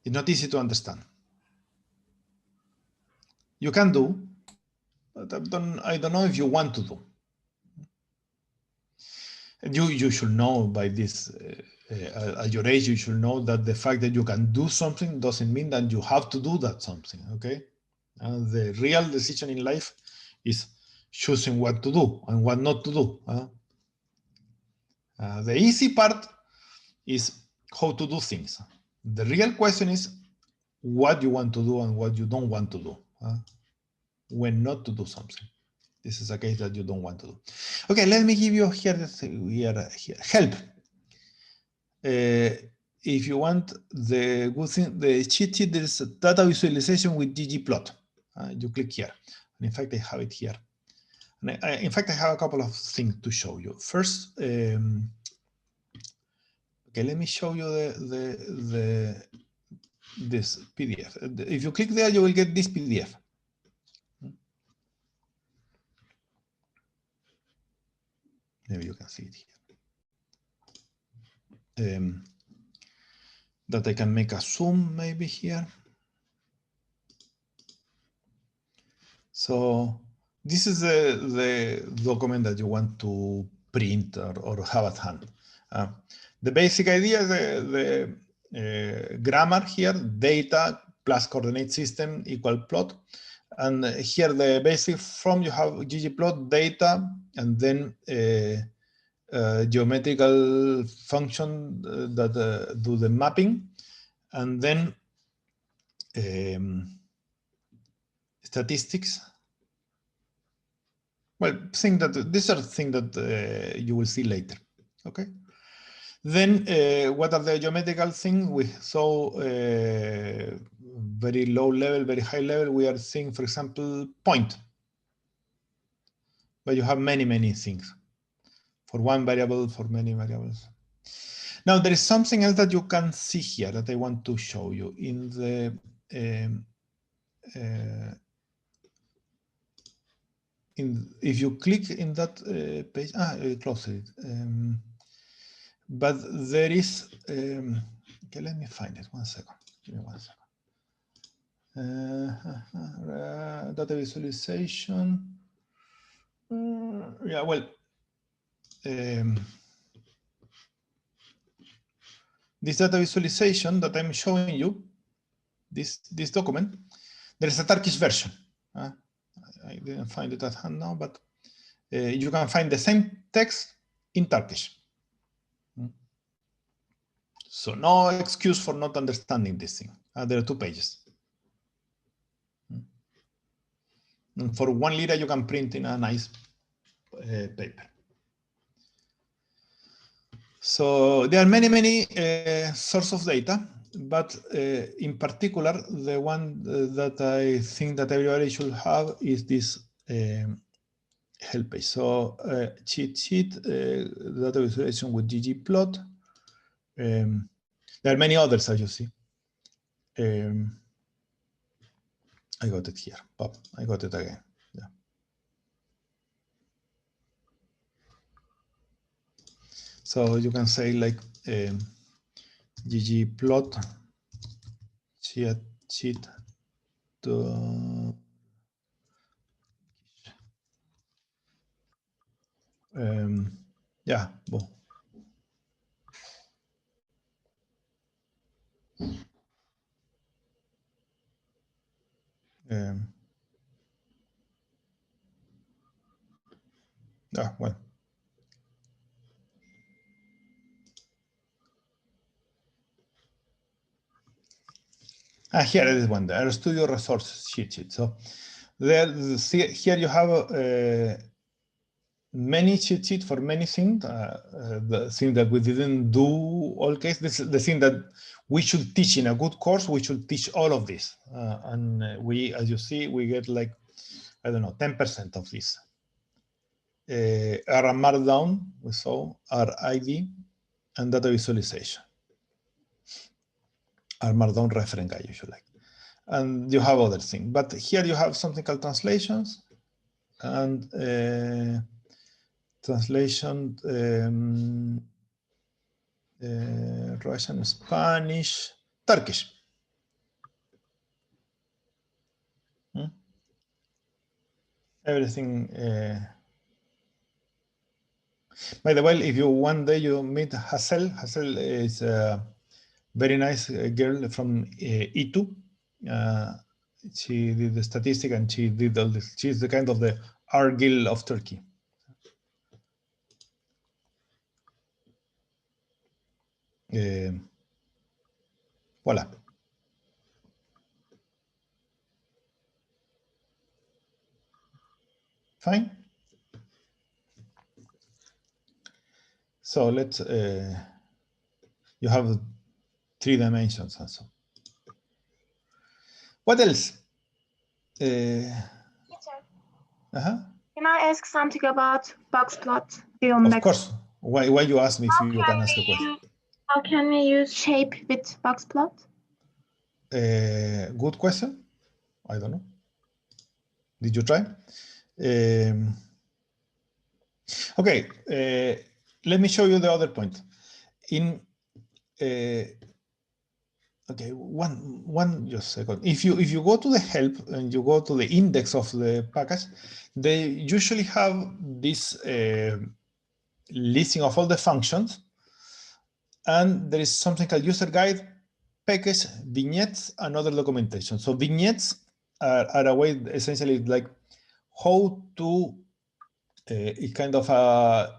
It's not easy to understand. You can do, but I don't know if you want to do. You should know by this at your age, you should know that the fact that you can do something doesn't mean that you have to do that something, okay? The real decision in life is choosing what to do and what not to do. The easy part is how to do things. The real question is what you want to do and what you don't want to do. When not to do something. This is a case that you don't want to do. Okay, let me give you here help. If you want the good thing, the cheat sheet, there's a data visualization with ggplot. You click here. And in fact, I have it here. And in fact, I have a couple of things to show you. First, okay, let me show you this PDF. If you click there, you will get this PDF. Maybe you can see it here. That I can make a zoom maybe here. So this is the document that you want to print or have at hand. The basic idea is the grammar here, data plus coordinate system equal plot. And here the basic form, you have ggplot data and then geometrical function that do the mapping, and then statistics. Well, these are things that you will see later. Okay. Then what are the geometrical things? We saw very low level, very high level. We are seeing, for example, point. But you have many things. For one variable, for many variables. Now there is something else that you can see here that I want to show you in the if you click in that page, close it. But there is okay, let me find it. 1 second. Give me 1 second. Data visualization. Yeah, well. This data visualization that I'm showing you, this document, there is a Turkish version. I didn't find it at hand now, but you can find the same text in Turkish. So no excuse for not understanding this thing. There are 2 pages. And for 1 lira, you can print in a nice paper. So there are many sources of data, but in particular, the one that I think that everybody should have is this help page. So cheat sheet, data visualization with ggplot. There are many others, as you see. I got it here. Pop, I got it again. Yeah. So you can say like ggplot cheat to yeah, well. Yeah, well. Here it is one, the RStudio resources cheat sheet. So there, here you have many cheat sheets for many things. The thing that we didn't do all case, this is the thing that we should teach in a good course. We should teach all of this. And we, as you see, we get like, I don't know, 10% of this. R Markdown, we saw, RID, and data visualization. R Markdown reference guide, if you like. And you have other things. But here you have something called translations. And translation, Russian, Spanish, Turkish. Everything By the way, if you one day you meet Hassel is a very nice girl from E2. She did the statistic and she did all this. She's the kind of the Argyle of Turkey. Voila. Fine. So let's, you have 3 dimensions also. What else? Can I ask something about box plot? Of course. Why you ask me if you can ask a question? How can we use shape with box plot? Good question. I don't know. Did you try? Okay. Let me show you the other point. In okay, one just second. If you go to the help and you go to the index of the package, they usually have this listing of all the functions, and there is something called user guide, package, vignettes, and other documentation. So vignettes are a way, essentially, like how to kind of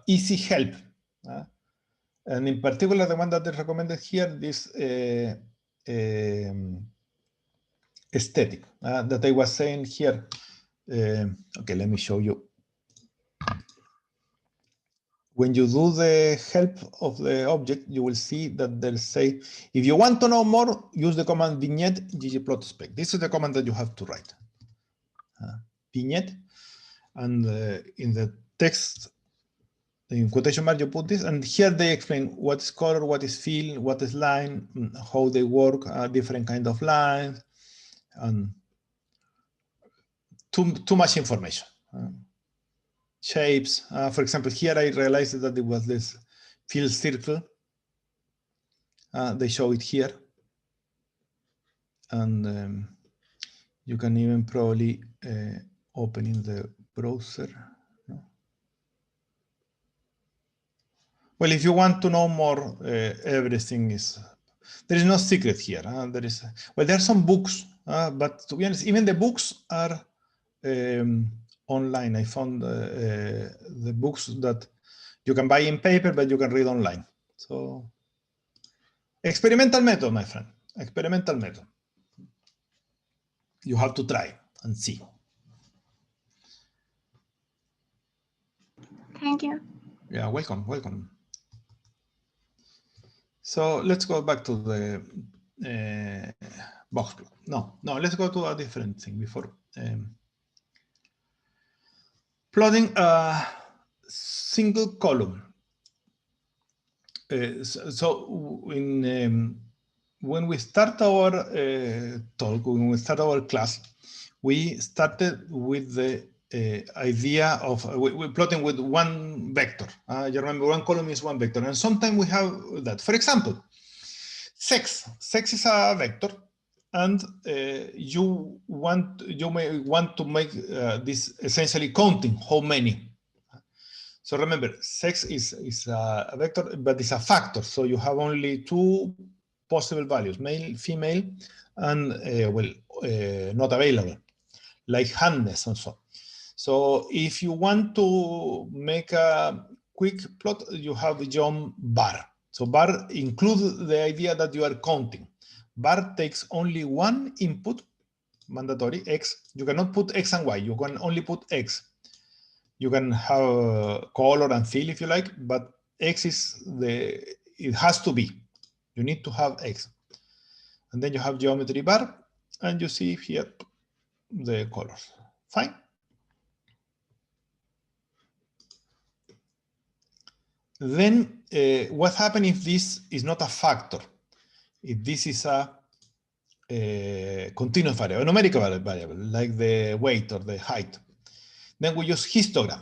easy help. And in particular, the one that is recommended here, this aesthetic that I was saying here. Okay, let me show you. When you do the help of the object, you will see that they'll say, if you want to know more, use the command vignette ggplotspec. This is the command that you have to write. Vignette, and in the text, in quotation mark, you put this, and here they explain what is color, what is fill, what is line, how they work, different kind of lines, and too much information. Shapes, for example, here I realized that it was this fill circle. They show it here, and you can even probably open in the browser. No? Well, if you want to know more, everything is, there is no secret here. There is, well, there are some books, but to be honest, even the books are online. I found the books that you can buy in paper, but you can read online. So experimental method, my friend, experimental method. You have to try and see. Thank you. Yeah, welcome, welcome. So let's go back to the box plot. No, let's go to a different thing before. Plotting a single column. So when we start our talk, when we start our class, we started with the idea of we're plotting with one vector. You remember, one column is one vector, and sometimes we have that. For example, sex is a vector, and you may want to make this essentially counting how many. So remember, sex is a vector, but it's a factor. So you have only 2 possible values, male, female, and not available, like handness and so on. So if you want to make a quick plot, you have John bar. So bar includes the idea that you are counting. Bar takes only one input, mandatory, X. You cannot put X and Y. You can only put X. You can have color and fill if you like, but X is it has to be. You need to have X. And then you have geometry bar, and you see here the colors. Fine. Then what happens if this is not a factor? If this is a continuous variable, a numerical variable, like the weight or the height, then we use histogram.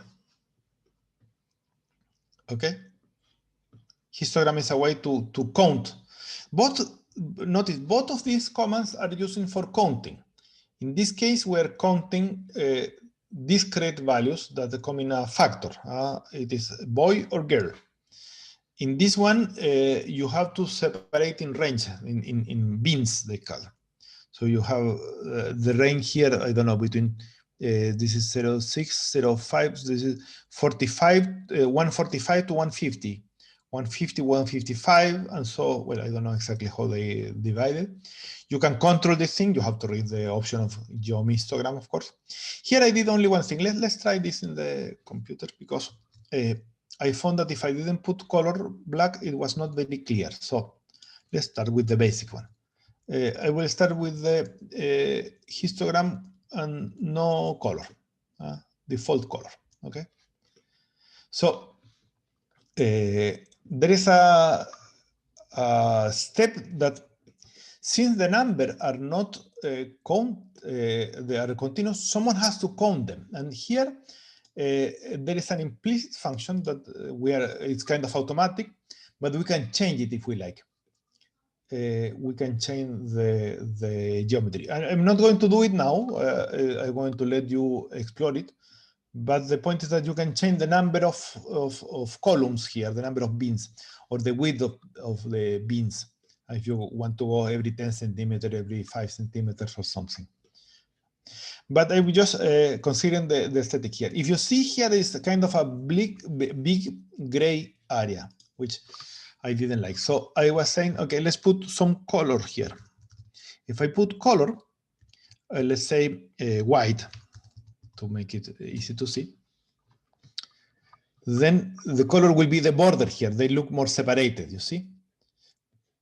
Okay? Histogram is a way to count. Notice both of these commands are using for counting. In this case, we're counting discrete values that come in a factor. It is boy or girl. In this one, you have to separate in range, in bins, they call. So you have the range here, I don't know, between, this is 06, 05, this is 45, 145 to 150. 150, 155, and so, well, I don't know exactly how they divide it. You can control this thing. You have to read the option of geometry histogram, of course. Here I did only one thing. Let's try this in the computer, because I found that if I didn't put color black, it was not very clear. So let's start with the basic one. I will start with the histogram and no color, default color, okay? So there is a step that, since the numbers are not they are continuous, someone has to count them. And here there is an implicit function that it's kind of automatic, but we can change it if we like. We can change the geometry. I'm not going to do it now. I'm going to let you explore it. But the point is that you can change the number of columns here, the number of bins, or the width of the bins, if you want to go every 10 centimeters, every 5 centimeters or something. But I will just consider the aesthetic here. If you see here, there is a kind of a big gray area, which I didn't like. So I was saying, okay, let's put some color here. If I put color, let's say white, to make it easy to see, then the color will be the border here. They look more separated, you see?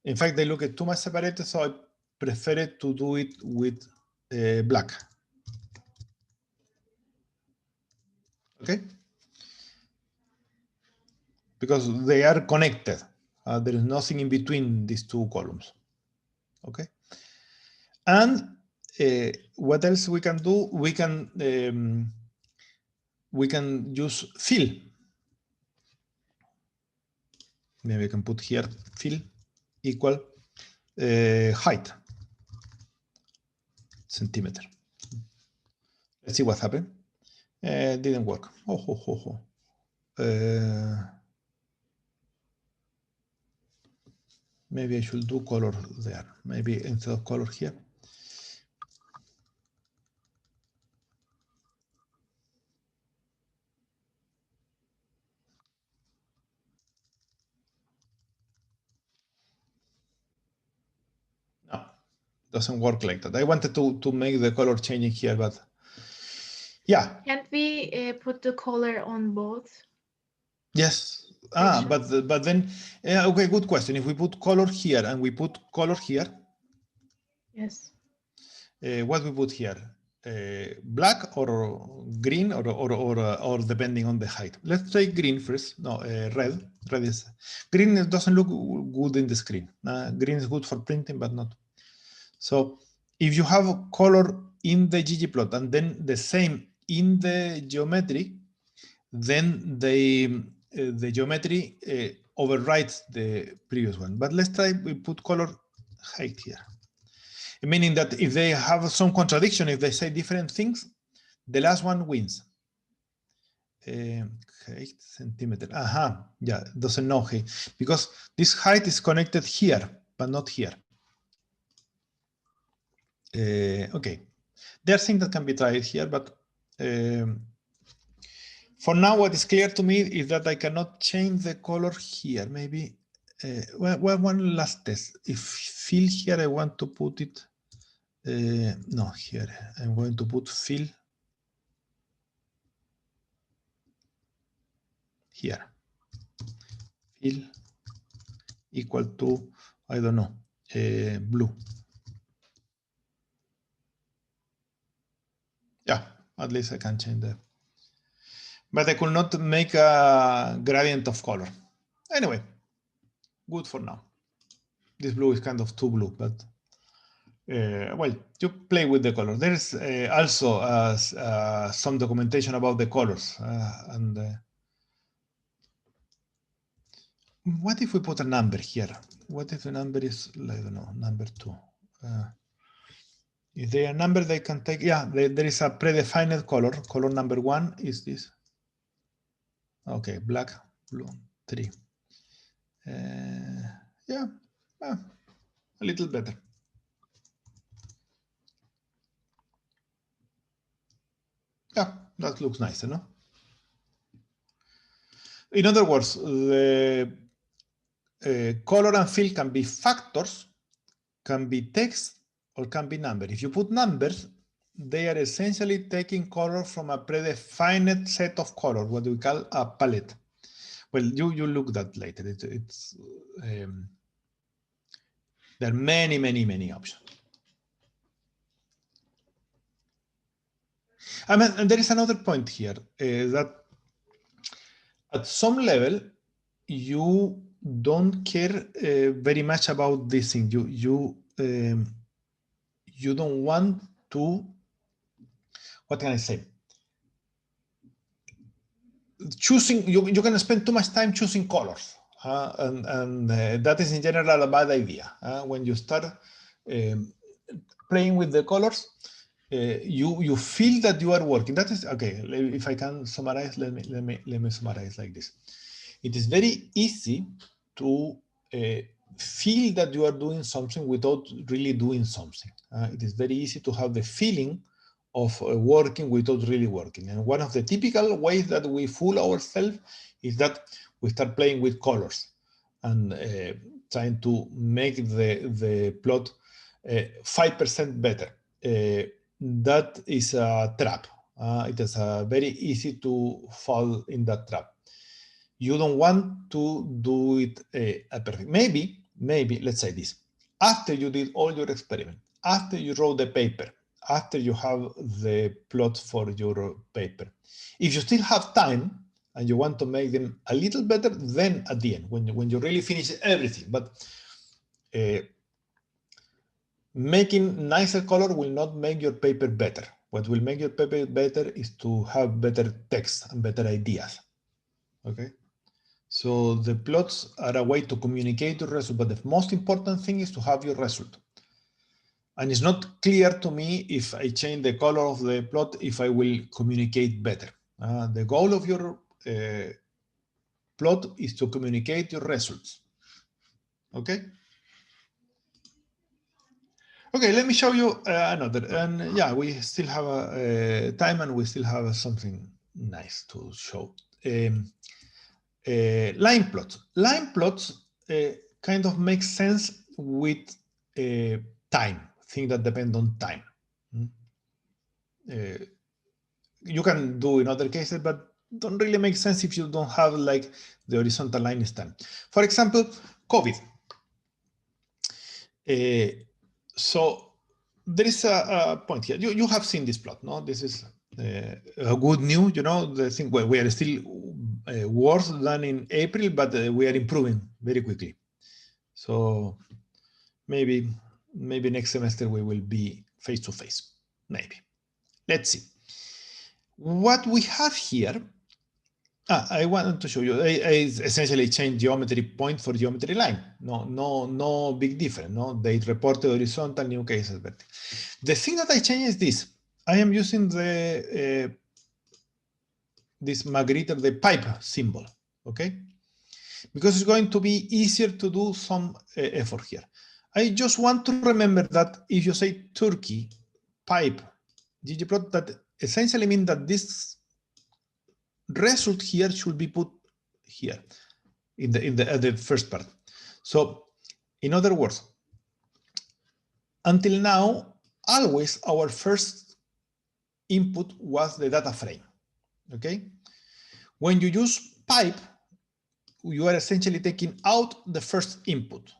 In fact, they look too much separated, so I prefer to do it with black. Okay? Because they are connected. There is nothing in between these two columns. Okay? And what else we can do? We can use fill. Maybe I can put here fill equal height, centimeter. Let's see what happened. Didn't work. Maybe I should do color there. Maybe instead of color here. No, doesn't work like that. I wanted to make the color changing here, but yeah. Can't we put the color on both? Yes. But then, okay, good question. If we put color here and we put color here. Yes. What we put here? Black or green or depending on the height. Let's try green first. No, red. Red is green. It doesn't look good in the screen. Green is good for printing, but not. So if you have a color in the ggplot and then the same in the geometry, then the geometry overrides the previous one. But let's try, we put color height here. Meaning that if they have some contradiction, if they say different things, the last one wins. Height centimeter. Yeah, doesn't know height because this height is connected here, but not here. Okay, there are things that can be tried here, but for now, what is clear to me is that I cannot change the color here. Maybe well, one last test. If fill here, I want to put it. No, here I'm going to put fill here. Fill equal to, I don't know, blue. Yeah, at least I can change that. But I could not make a gradient of color. Anyway, good for now. This blue is kind of too blue, but well, you play with the color. There is also some documentation about the colors. What if we put a number here? What if the number is, I don't know, number 2? If they are numbers, they can take, yeah, there is a predefined color. Color number 1 is this. Okay, black, blue, 3. Yeah, a little better. Yeah, that looks nicer, no? In other words, the color and fill can be factors, can be text, or can be number. If you put numbers, they are essentially taking color from a predefined set of colors, what we call a palette. Well, you look that later. There are many options. I mean, and there is another point here that at some level, you don't care very much about this thing. You don't want to, what can I say? Choosing, you can spend too much time choosing colors. And that is in general a bad idea. When you start playing with the colors, you feel that you are working. That is okay. If I can summarize, let me summarize like this. It is very easy to feel that you are doing something without really doing something. It is very easy to have the feeling of working without really working. And one of the typical ways that we fool ourselves is that we start playing with colors and trying to make the plot 5% better. That is a trap. It is very easy to fall in that trap. You don't want to do it perfect. Maybe, let's say this. After you did all your experiment, after you wrote the paper, after you have the plot for your paper, if you still have time and you want to make them a little better, then at the end, when you really finish everything, but making nicer color will not make your paper better. What will make your paper better is to have better text and better ideas. Okay. So the plots are a way to communicate your result, but the most important thing is to have your result. And it's not clear to me if I change the color of the plot, if I will communicate better. The goal of your plot is to communicate your results. Okay. Okay, let me show you another. And yeah, we still have time and we still have something nice to show. Line plots. Line plots kind of make sense with time, things that depend on time. You can do in other cases, but don't really make sense if you don't have like the horizontal line is time. For example, COVID. So there is a point here. You have seen this plot, no? This is a good news, you know, the thing where we are still worse than in April, but we are improving very quickly. So maybe next semester we will be face to face, maybe. Let's see. What we have here, I wanted to show you, I essentially change geometry point for geometry line. No big difference. No, they report the horizontal, new cases vertical. The thing that I change is this. I am using the this magritter, the pipe symbol, okay? Because it's going to be easier to do some effort here. I just want to remember that if you say Turkey, pipe, ggplot, that essentially means that this result here should be put here in the first part. So in other words, until now, always our first input was the data frame, okay? When you use pipe, you are essentially taking out the first input,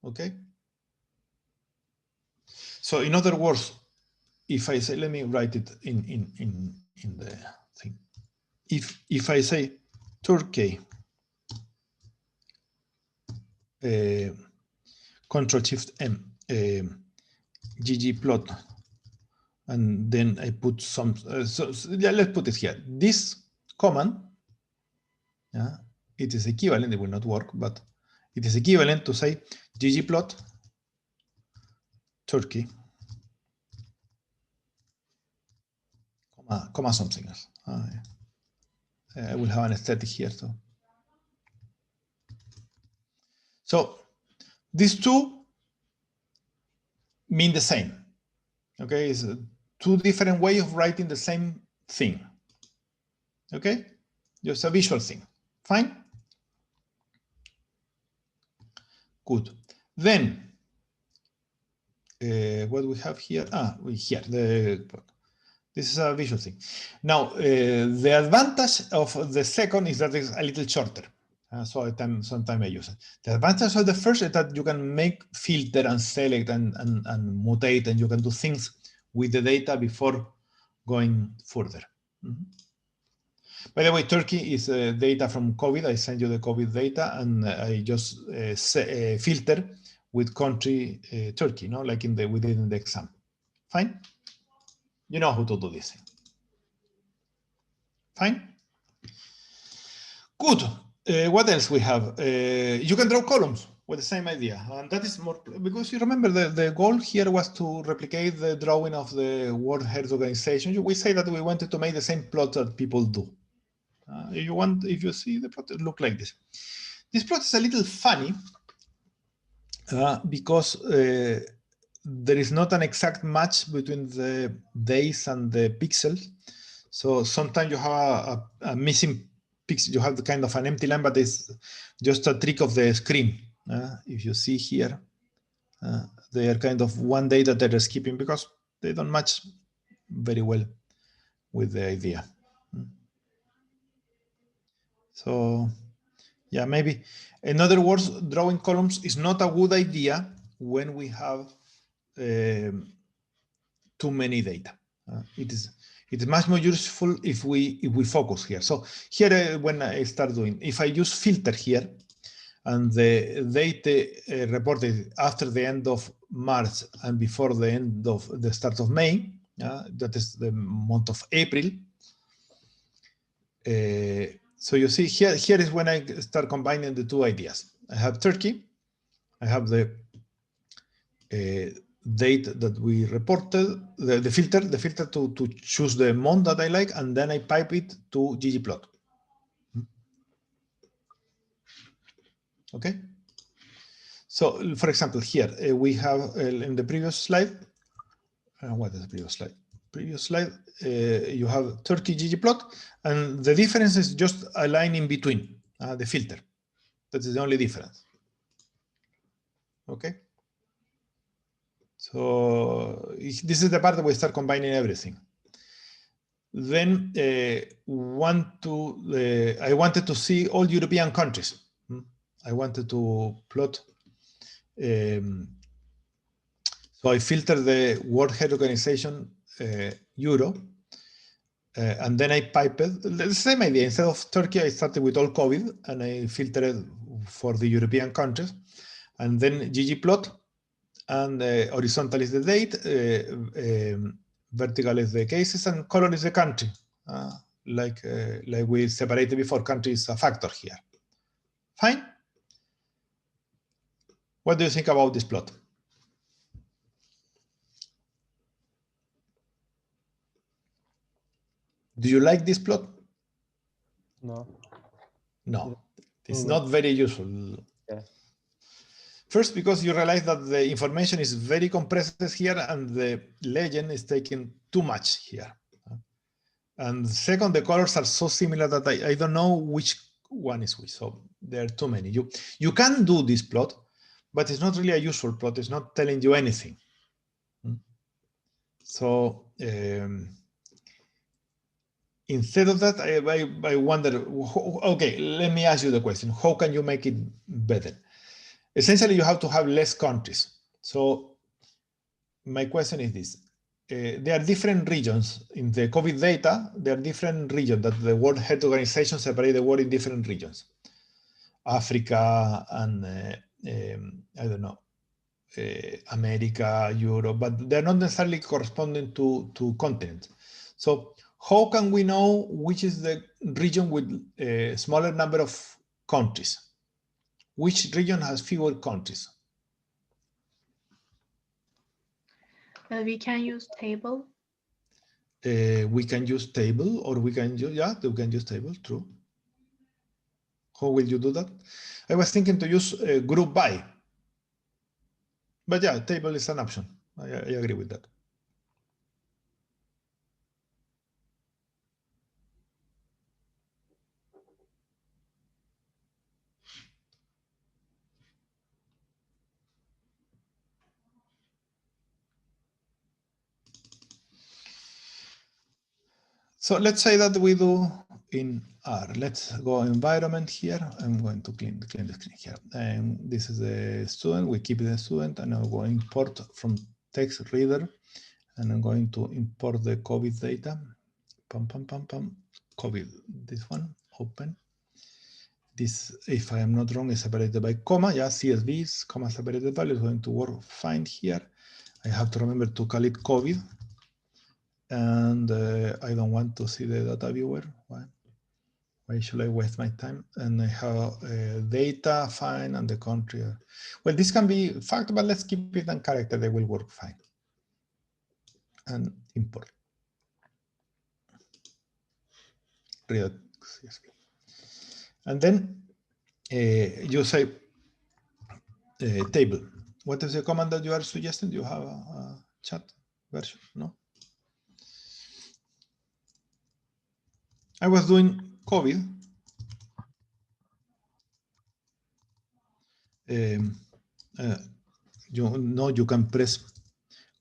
okay? So in other words, if I say, let me write it in the thing. If I say Turkey, Control Shift M, ggplot, and then I put some, yeah, let's put it here. This command, yeah, it is equivalent, it will not work, but it is equivalent to say ggplot Turkey comma something else. I will have an aesthetic here. So these two mean the same. Okay, it's two different ways of writing the same thing. Okay, just a visual thing. Fine. Good. Then what we have here? This is a visual thing. Now, the advantage of the second is that it's a little shorter. So sometimes I use it. The advantage of the first is that you can make filter and select and mutate, and you can do things with the data before going further. By the way, Turkey is data from COVID. I sent you the COVID data, and I just filter with country Turkey, like within the exam. Fine. You know how to do this. Fine. Good. What else we have? You can draw columns with the same idea, and that is more because you remember the goal here was to replicate the drawing of the World Health Organization. We say that we wanted to make the same plot that people do. If you see the plot, it look like this. This plot is a little funny because there is not an exact match between the days and the pixels. So sometimes you have a missing pixel. You have the kind of an empty line, but it's just a trick of the screen. If you see here, they are kind of one day that they're skipping because they don't match very well with the idea. So yeah, maybe. In other words, drawing columns is not a good idea when we have too many data. It is much more useful if we focus here. So here, when I start doing, if I use filter here, and the data reported after the end of March and before the end of the start of May, that is the month of April. So you see here is when I start combining the two ideas. I have Turkey, I have the date that we reported, the filter to choose the month that I like, and then I pipe it to ggplot. Okay. So, for example, here we have in the previous slide. What is the previous slide? Previous slide, you have Turkey ggplot, and the difference is just a line in between the filter. That is the only difference. Okay. So this is the part that we start combining everything. Then I wanted to see all European countries. I wanted to plot. So I filtered the World Health Organization Euro, and then I piped the same idea. Instead of Turkey, I started with all COVID, and I filtered for the European countries, and then ggplot, and horizontal is the date, vertical is the cases, and color is the country. Like we separated before, country is a factor here. Fine. What do you think about this plot? Do you like this plot? No. No, it's not very useful. Yeah. First, because you realize that the information is very compressed here and the legend is taking too much here. And second, the colors are so similar that I don't know which one is which. So there are too many. You can do this plot, but it's not really a useful plot. It's not telling you anything. So instead of that, I wonder, okay, let me ask you the question. How can you make it better? Essentially, you have to have less countries. So my question is this. There are different regions in the COVID data. There are different regions that the World Health Organization separate the world in different regions. Africa and, I don't know, America, Europe, but they're not necessarily corresponding to continents. So how can we know which is the region with a smaller number of countries? Which region has fewer countries? We can use table. we can use table, or we can use, yeah, we can use table, true. How will you do that? I was thinking to use group by, but yeah, table is an option. I agree with that. So let's say that we do in R. Let's go environment here. I'm going to clean the screen here. And this is the student. We keep the student, and I'm going to import from text reader, and I'm going to import the COVID data. COVID, this one, open. This, if I am not wrong, is separated by comma. Yeah, CSVs, comma separated value is going to work fine here. I have to remember to call it COVID. And I don't want to see the data viewer. Why should I waste my time? And I have data, fine, and the country. Well, this can be fact, but let's keep it in character. They will work fine. And import. Read CSV. And then you say table. What is the command that you are suggesting? Do you have a chat version? No? I was doing COVID. You know, you can press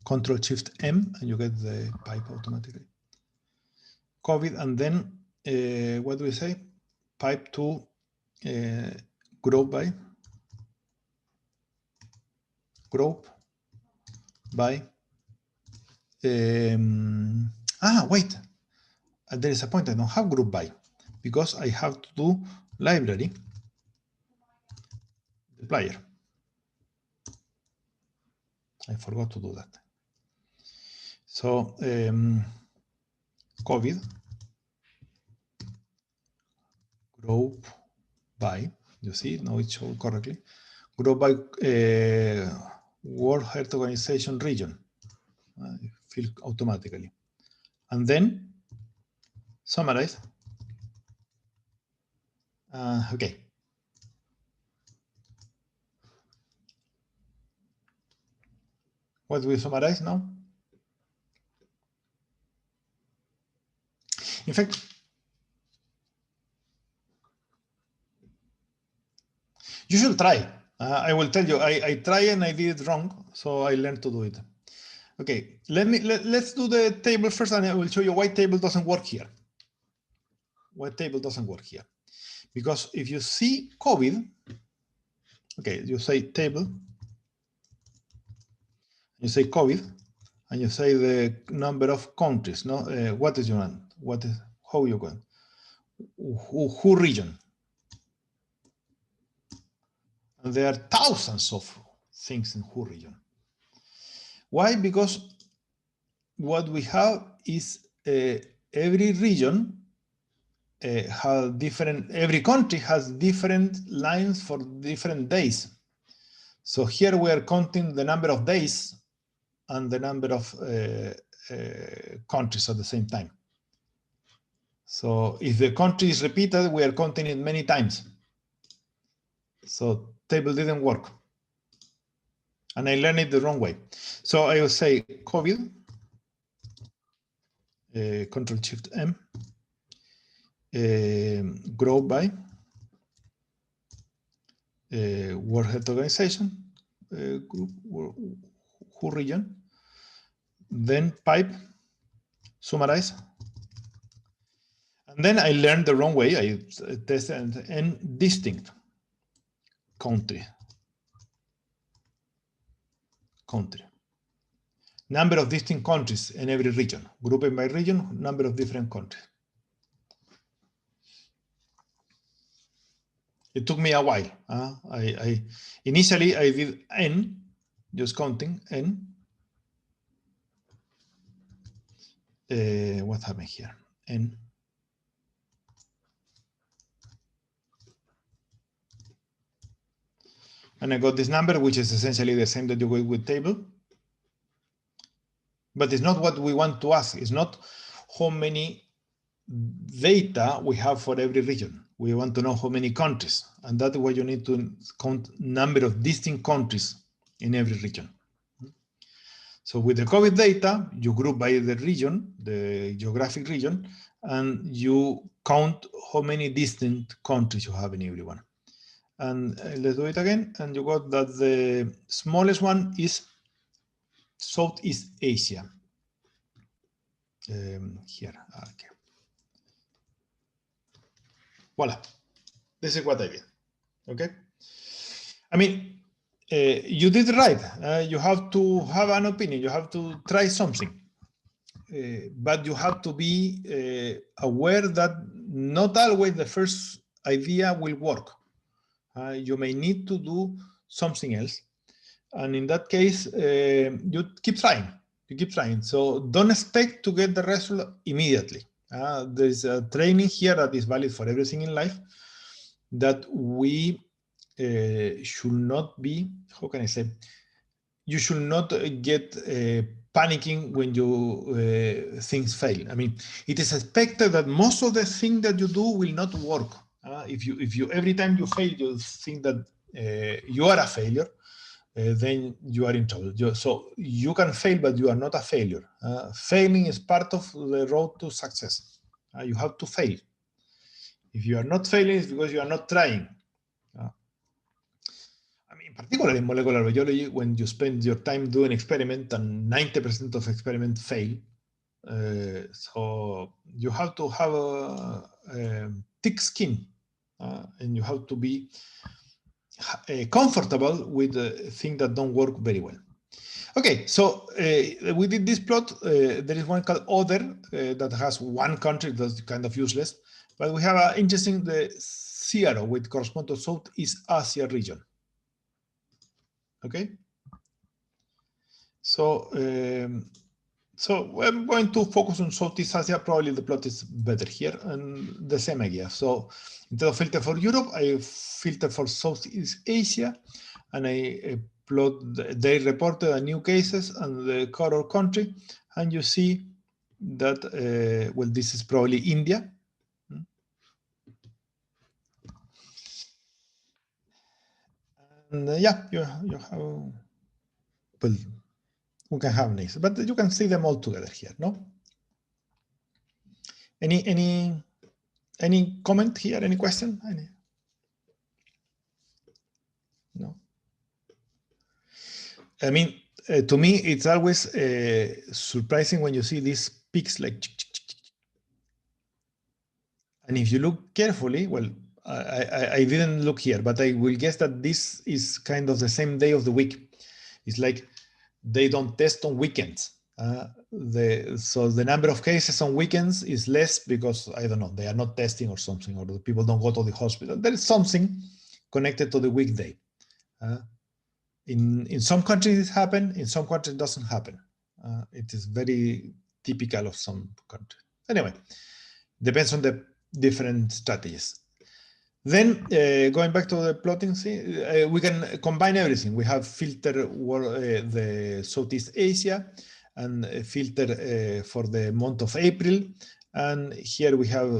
Ctrl-Shift-M and you get the pipe automatically. COVID, and then what do we say? Pipe to group by wait, there is a point. I don't have group by because I have to do library deployer. I forgot to do that. So COVID group by, you see, now it's shown correctly. Group by World Health Organization region, fill automatically. And then summarize. Okay. What do we summarize now? In fact, you should try. I will tell you, I try and I did it wrong, so I learned to do it. Okay, let's do the table first, and I will show you why table doesn't work here. Why table doesn't work here? Because if you see COVID, okay, you say table, you say COVID, and you say the number of countries. No, what is your name? What is, how you going? Who region? And there are thousands of things in who region. Why? Because what we have is every region has different, every country has different lines for different days. So here we are counting the number of days and the number of countries at the same time. So if the country is repeated, we are counting it many times. So table didn't work. And I learned it the wrong way. So I will say COVID, Ctrl-Shift-M, grow by World Health Organization, group, who region, then pipe, summarize. And then I learned the wrong way. I tested and distinct country. Number of distinct countries in every region, grouping by region, number of different countries. It took me a while. Initially I did N, just counting N. What happened here? N. And I got this number, which is essentially the same that you get with table. But it's not what we want to ask. It's not how many data we have for every region. We want to know how many countries, and that's why you need to count number of distinct countries in every region. So with the COVID data, you group by the region, the geographic region, and you count how many distinct countries you have in every one. And let's do it again. And you got that the smallest one is Southeast Asia. Here, okay. Voila. This is what I did. Okay. I mean, you did right. You have to have an opinion. You have to try something. But you have to be aware that not always the first idea will work. You may need to do something else. And in that case, you keep trying. You keep trying. So don't expect to get the result immediately. There's a training here that is valid for everything in life, that we should not be, how can I say, you should not get panicking when you things fail. I mean, it is expected that most of the things that you do will not work. If you every time you fail, you think that you are a failure, then you are in trouble. So you can fail, but you are not a failure. Failing is part of the road to success. You have to fail. If you are not failing, it's because you are not trying. I mean, particularly in molecular biology, when you spend your time doing experiment and 90% of experiments fail, so you have to have a thick skin, and you have to be comfortable with the things that don't work very well. Okay, so we did this plot. There is one called Other that has one country that's kind of useless, but we have an interesting zero, which corresponds to Southeast Asia region. Okay, so so I'm going to focus on Southeast Asia. Probably the plot is better here, and the same idea. So instead of filter for Europe, I filter for Southeast Asia, and I plot. They reported new cases and the color country, and you see that well, this is probably India. And yeah, you have, well, we can have names, but you can see them all together here, no? Any comment here? Any question? No. I mean, to me, it's always surprising when you see these peaks like. And if you look carefully, well, I didn't look here, but I will guess that this is kind of the same day of the week. It's like they don't test on weekends. So the number of cases on weekends is less because, I don't know, they are not testing or something, or the people don't go to the hospital. There is something connected to the weekday. In some countries it happens, in some countries it doesn't happen. It is very typical of some countries. Anyway, depends on the different strategies. Then going back to the plotting, we can combine everything. We have filter the Southeast Asia and filter for the month of April. And here we have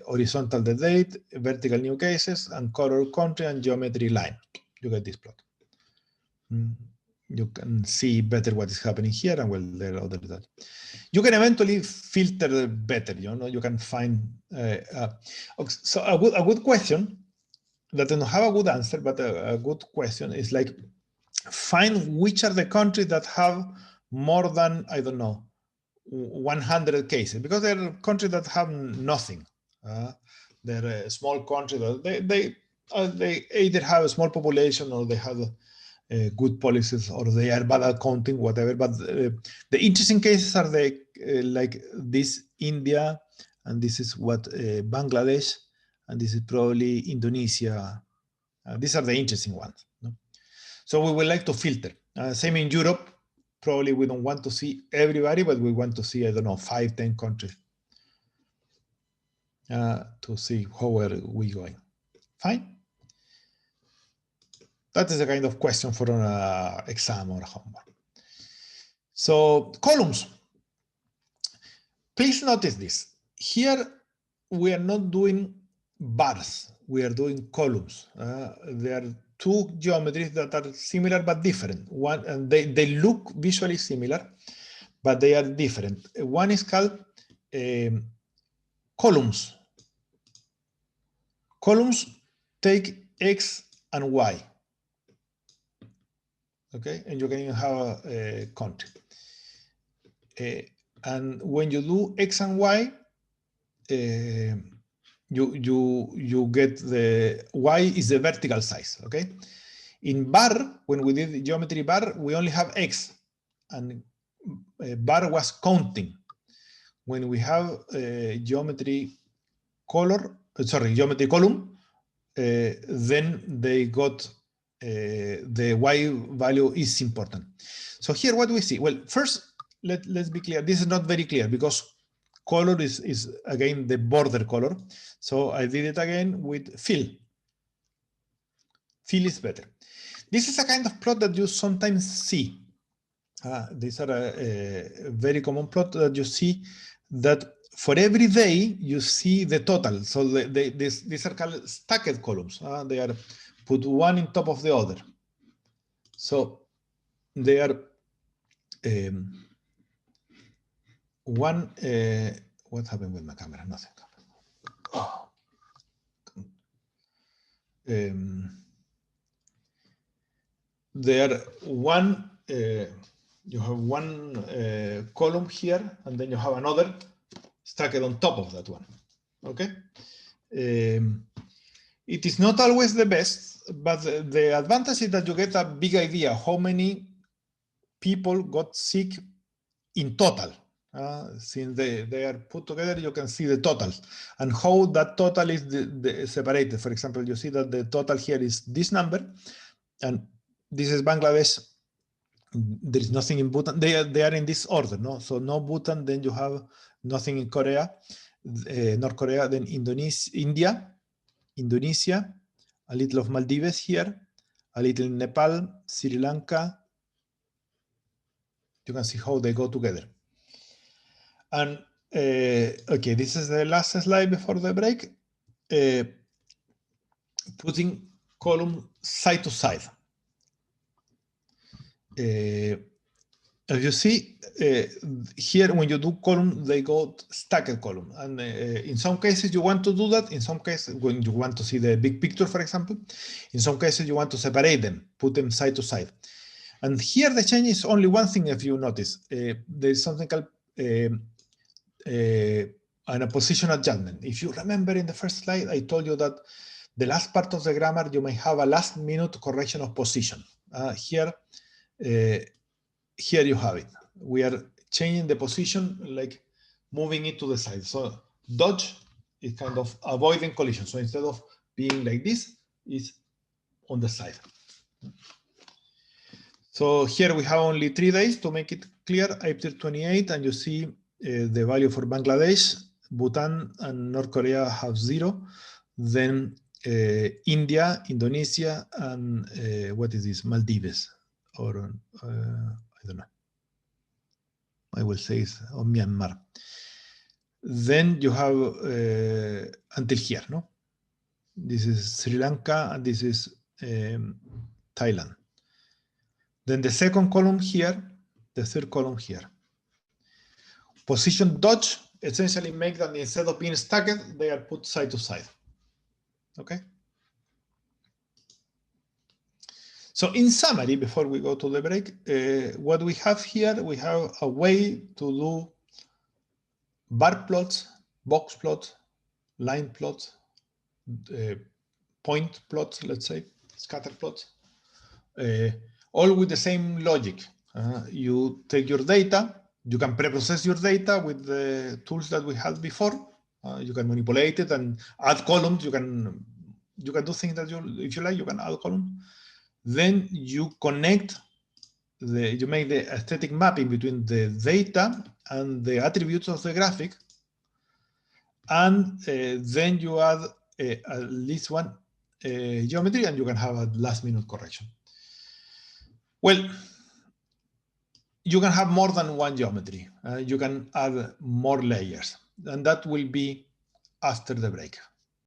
horizontal the date, vertical new cases, and color country and geometry line. You get this plot. You can see better what is happening here, and well, there are other results. You can eventually filter better. You can find. So a good question that doesn't have a good answer, but a good question is like, find which are the countries that have more than, I don't know, 100 cases, because there are countries that have nothing. They're a small country that they either have a small population or they have good policies, or they are bad at counting, whatever. But the interesting cases are like this India, and this is what Bangladesh, and this is probably Indonesia. These are the interesting ones. No? So we would like to filter. Same in Europe. Probably we don't want to see everybody, but we want to see, I don't know, 5, 10 countries to see how are we going. Fine. That is a kind of question for an exam or homework. So columns. please notice this. Here, we are not doing bars. We are doing columns. There are two geometries that are similar but different. One, and they look visually similar, but they are different. One is called columns. Columns take X and Y. Okay, and you can even have a country. And when you do X and Y, you get the Y is the vertical size. Okay, in bar, when we did the geometry bar, we only have X, and bar was counting. When we have geometry geometry column, then they got the Y value is important. So here, what do we see? Well, first, let's be clear. This is not very clear because color is again the border color. So I did it again with fill. Fill is better. This is a kind of plot that you sometimes see. These are a very common plot that you see that for every day you see the total. So these are called stacked columns. They are put one on top of the other. So they are one. What happened with my camera? Nothing. Oh. There one. You have one column here, and then you have another stacked on top of that one. Okay. It is not always the best, but the advantage is that you get a big idea how many people got sick in total. Since they are put together, you can see the totals and how that total is separated. For example, you see that the total here is this number, and this is Bangladesh. There is nothing in Bhutan. They are in this order, no? So no Bhutan, then you have nothing in Korea, North Korea, then Indonesia, a little of Maldives here, a little in Nepal, Sri Lanka. You can see how they go together. And okay, this is the last slide before the break. Putting column side to side. As you see here, when you do column, they go stacked column. And in some cases, you want to do that. In some cases, when you want to see the big picture, for example, in some cases, you want to separate them, put them side to side. And here, the change is only one thing, if you notice. There's something called a position adjustment. If you remember in the first slide, I told you that the last part of the grammar, you may have a last minute correction of position. Here you have it. We are changing the position, like moving it to the side. So dodge is kind of avoiding collision. So instead of being like this, it's on the side. So here we have only 3 days to make it clear, April 28, and you see the value for Bangladesh, Bhutan, and North Korea have 0. Then India, Indonesia, and what is this, Maldives, or I don't know. I will say it's on Myanmar. Then you have until here, no? This is Sri Lanka, and this is Thailand. Then the second column here, the third column here. Position dodge essentially make that instead of being stacked, they are put side to side. Okay? So in summary, before we go to the break, what we have here, we have a way to do bar plots, box plots, line plots, point plots, let's say, scatter plots, all with the same logic. You take your data, you can pre-process your data with the tools that we had before. You can manipulate it and add columns. You can do things that if you like, you can add columns. Then you connect, you make the aesthetic mapping between the data and the attributes of the graphic. And then you add at least one geometry, and you can have a last minute correction. Well, you can have more than one geometry. You can add more layers, and that will be after the break.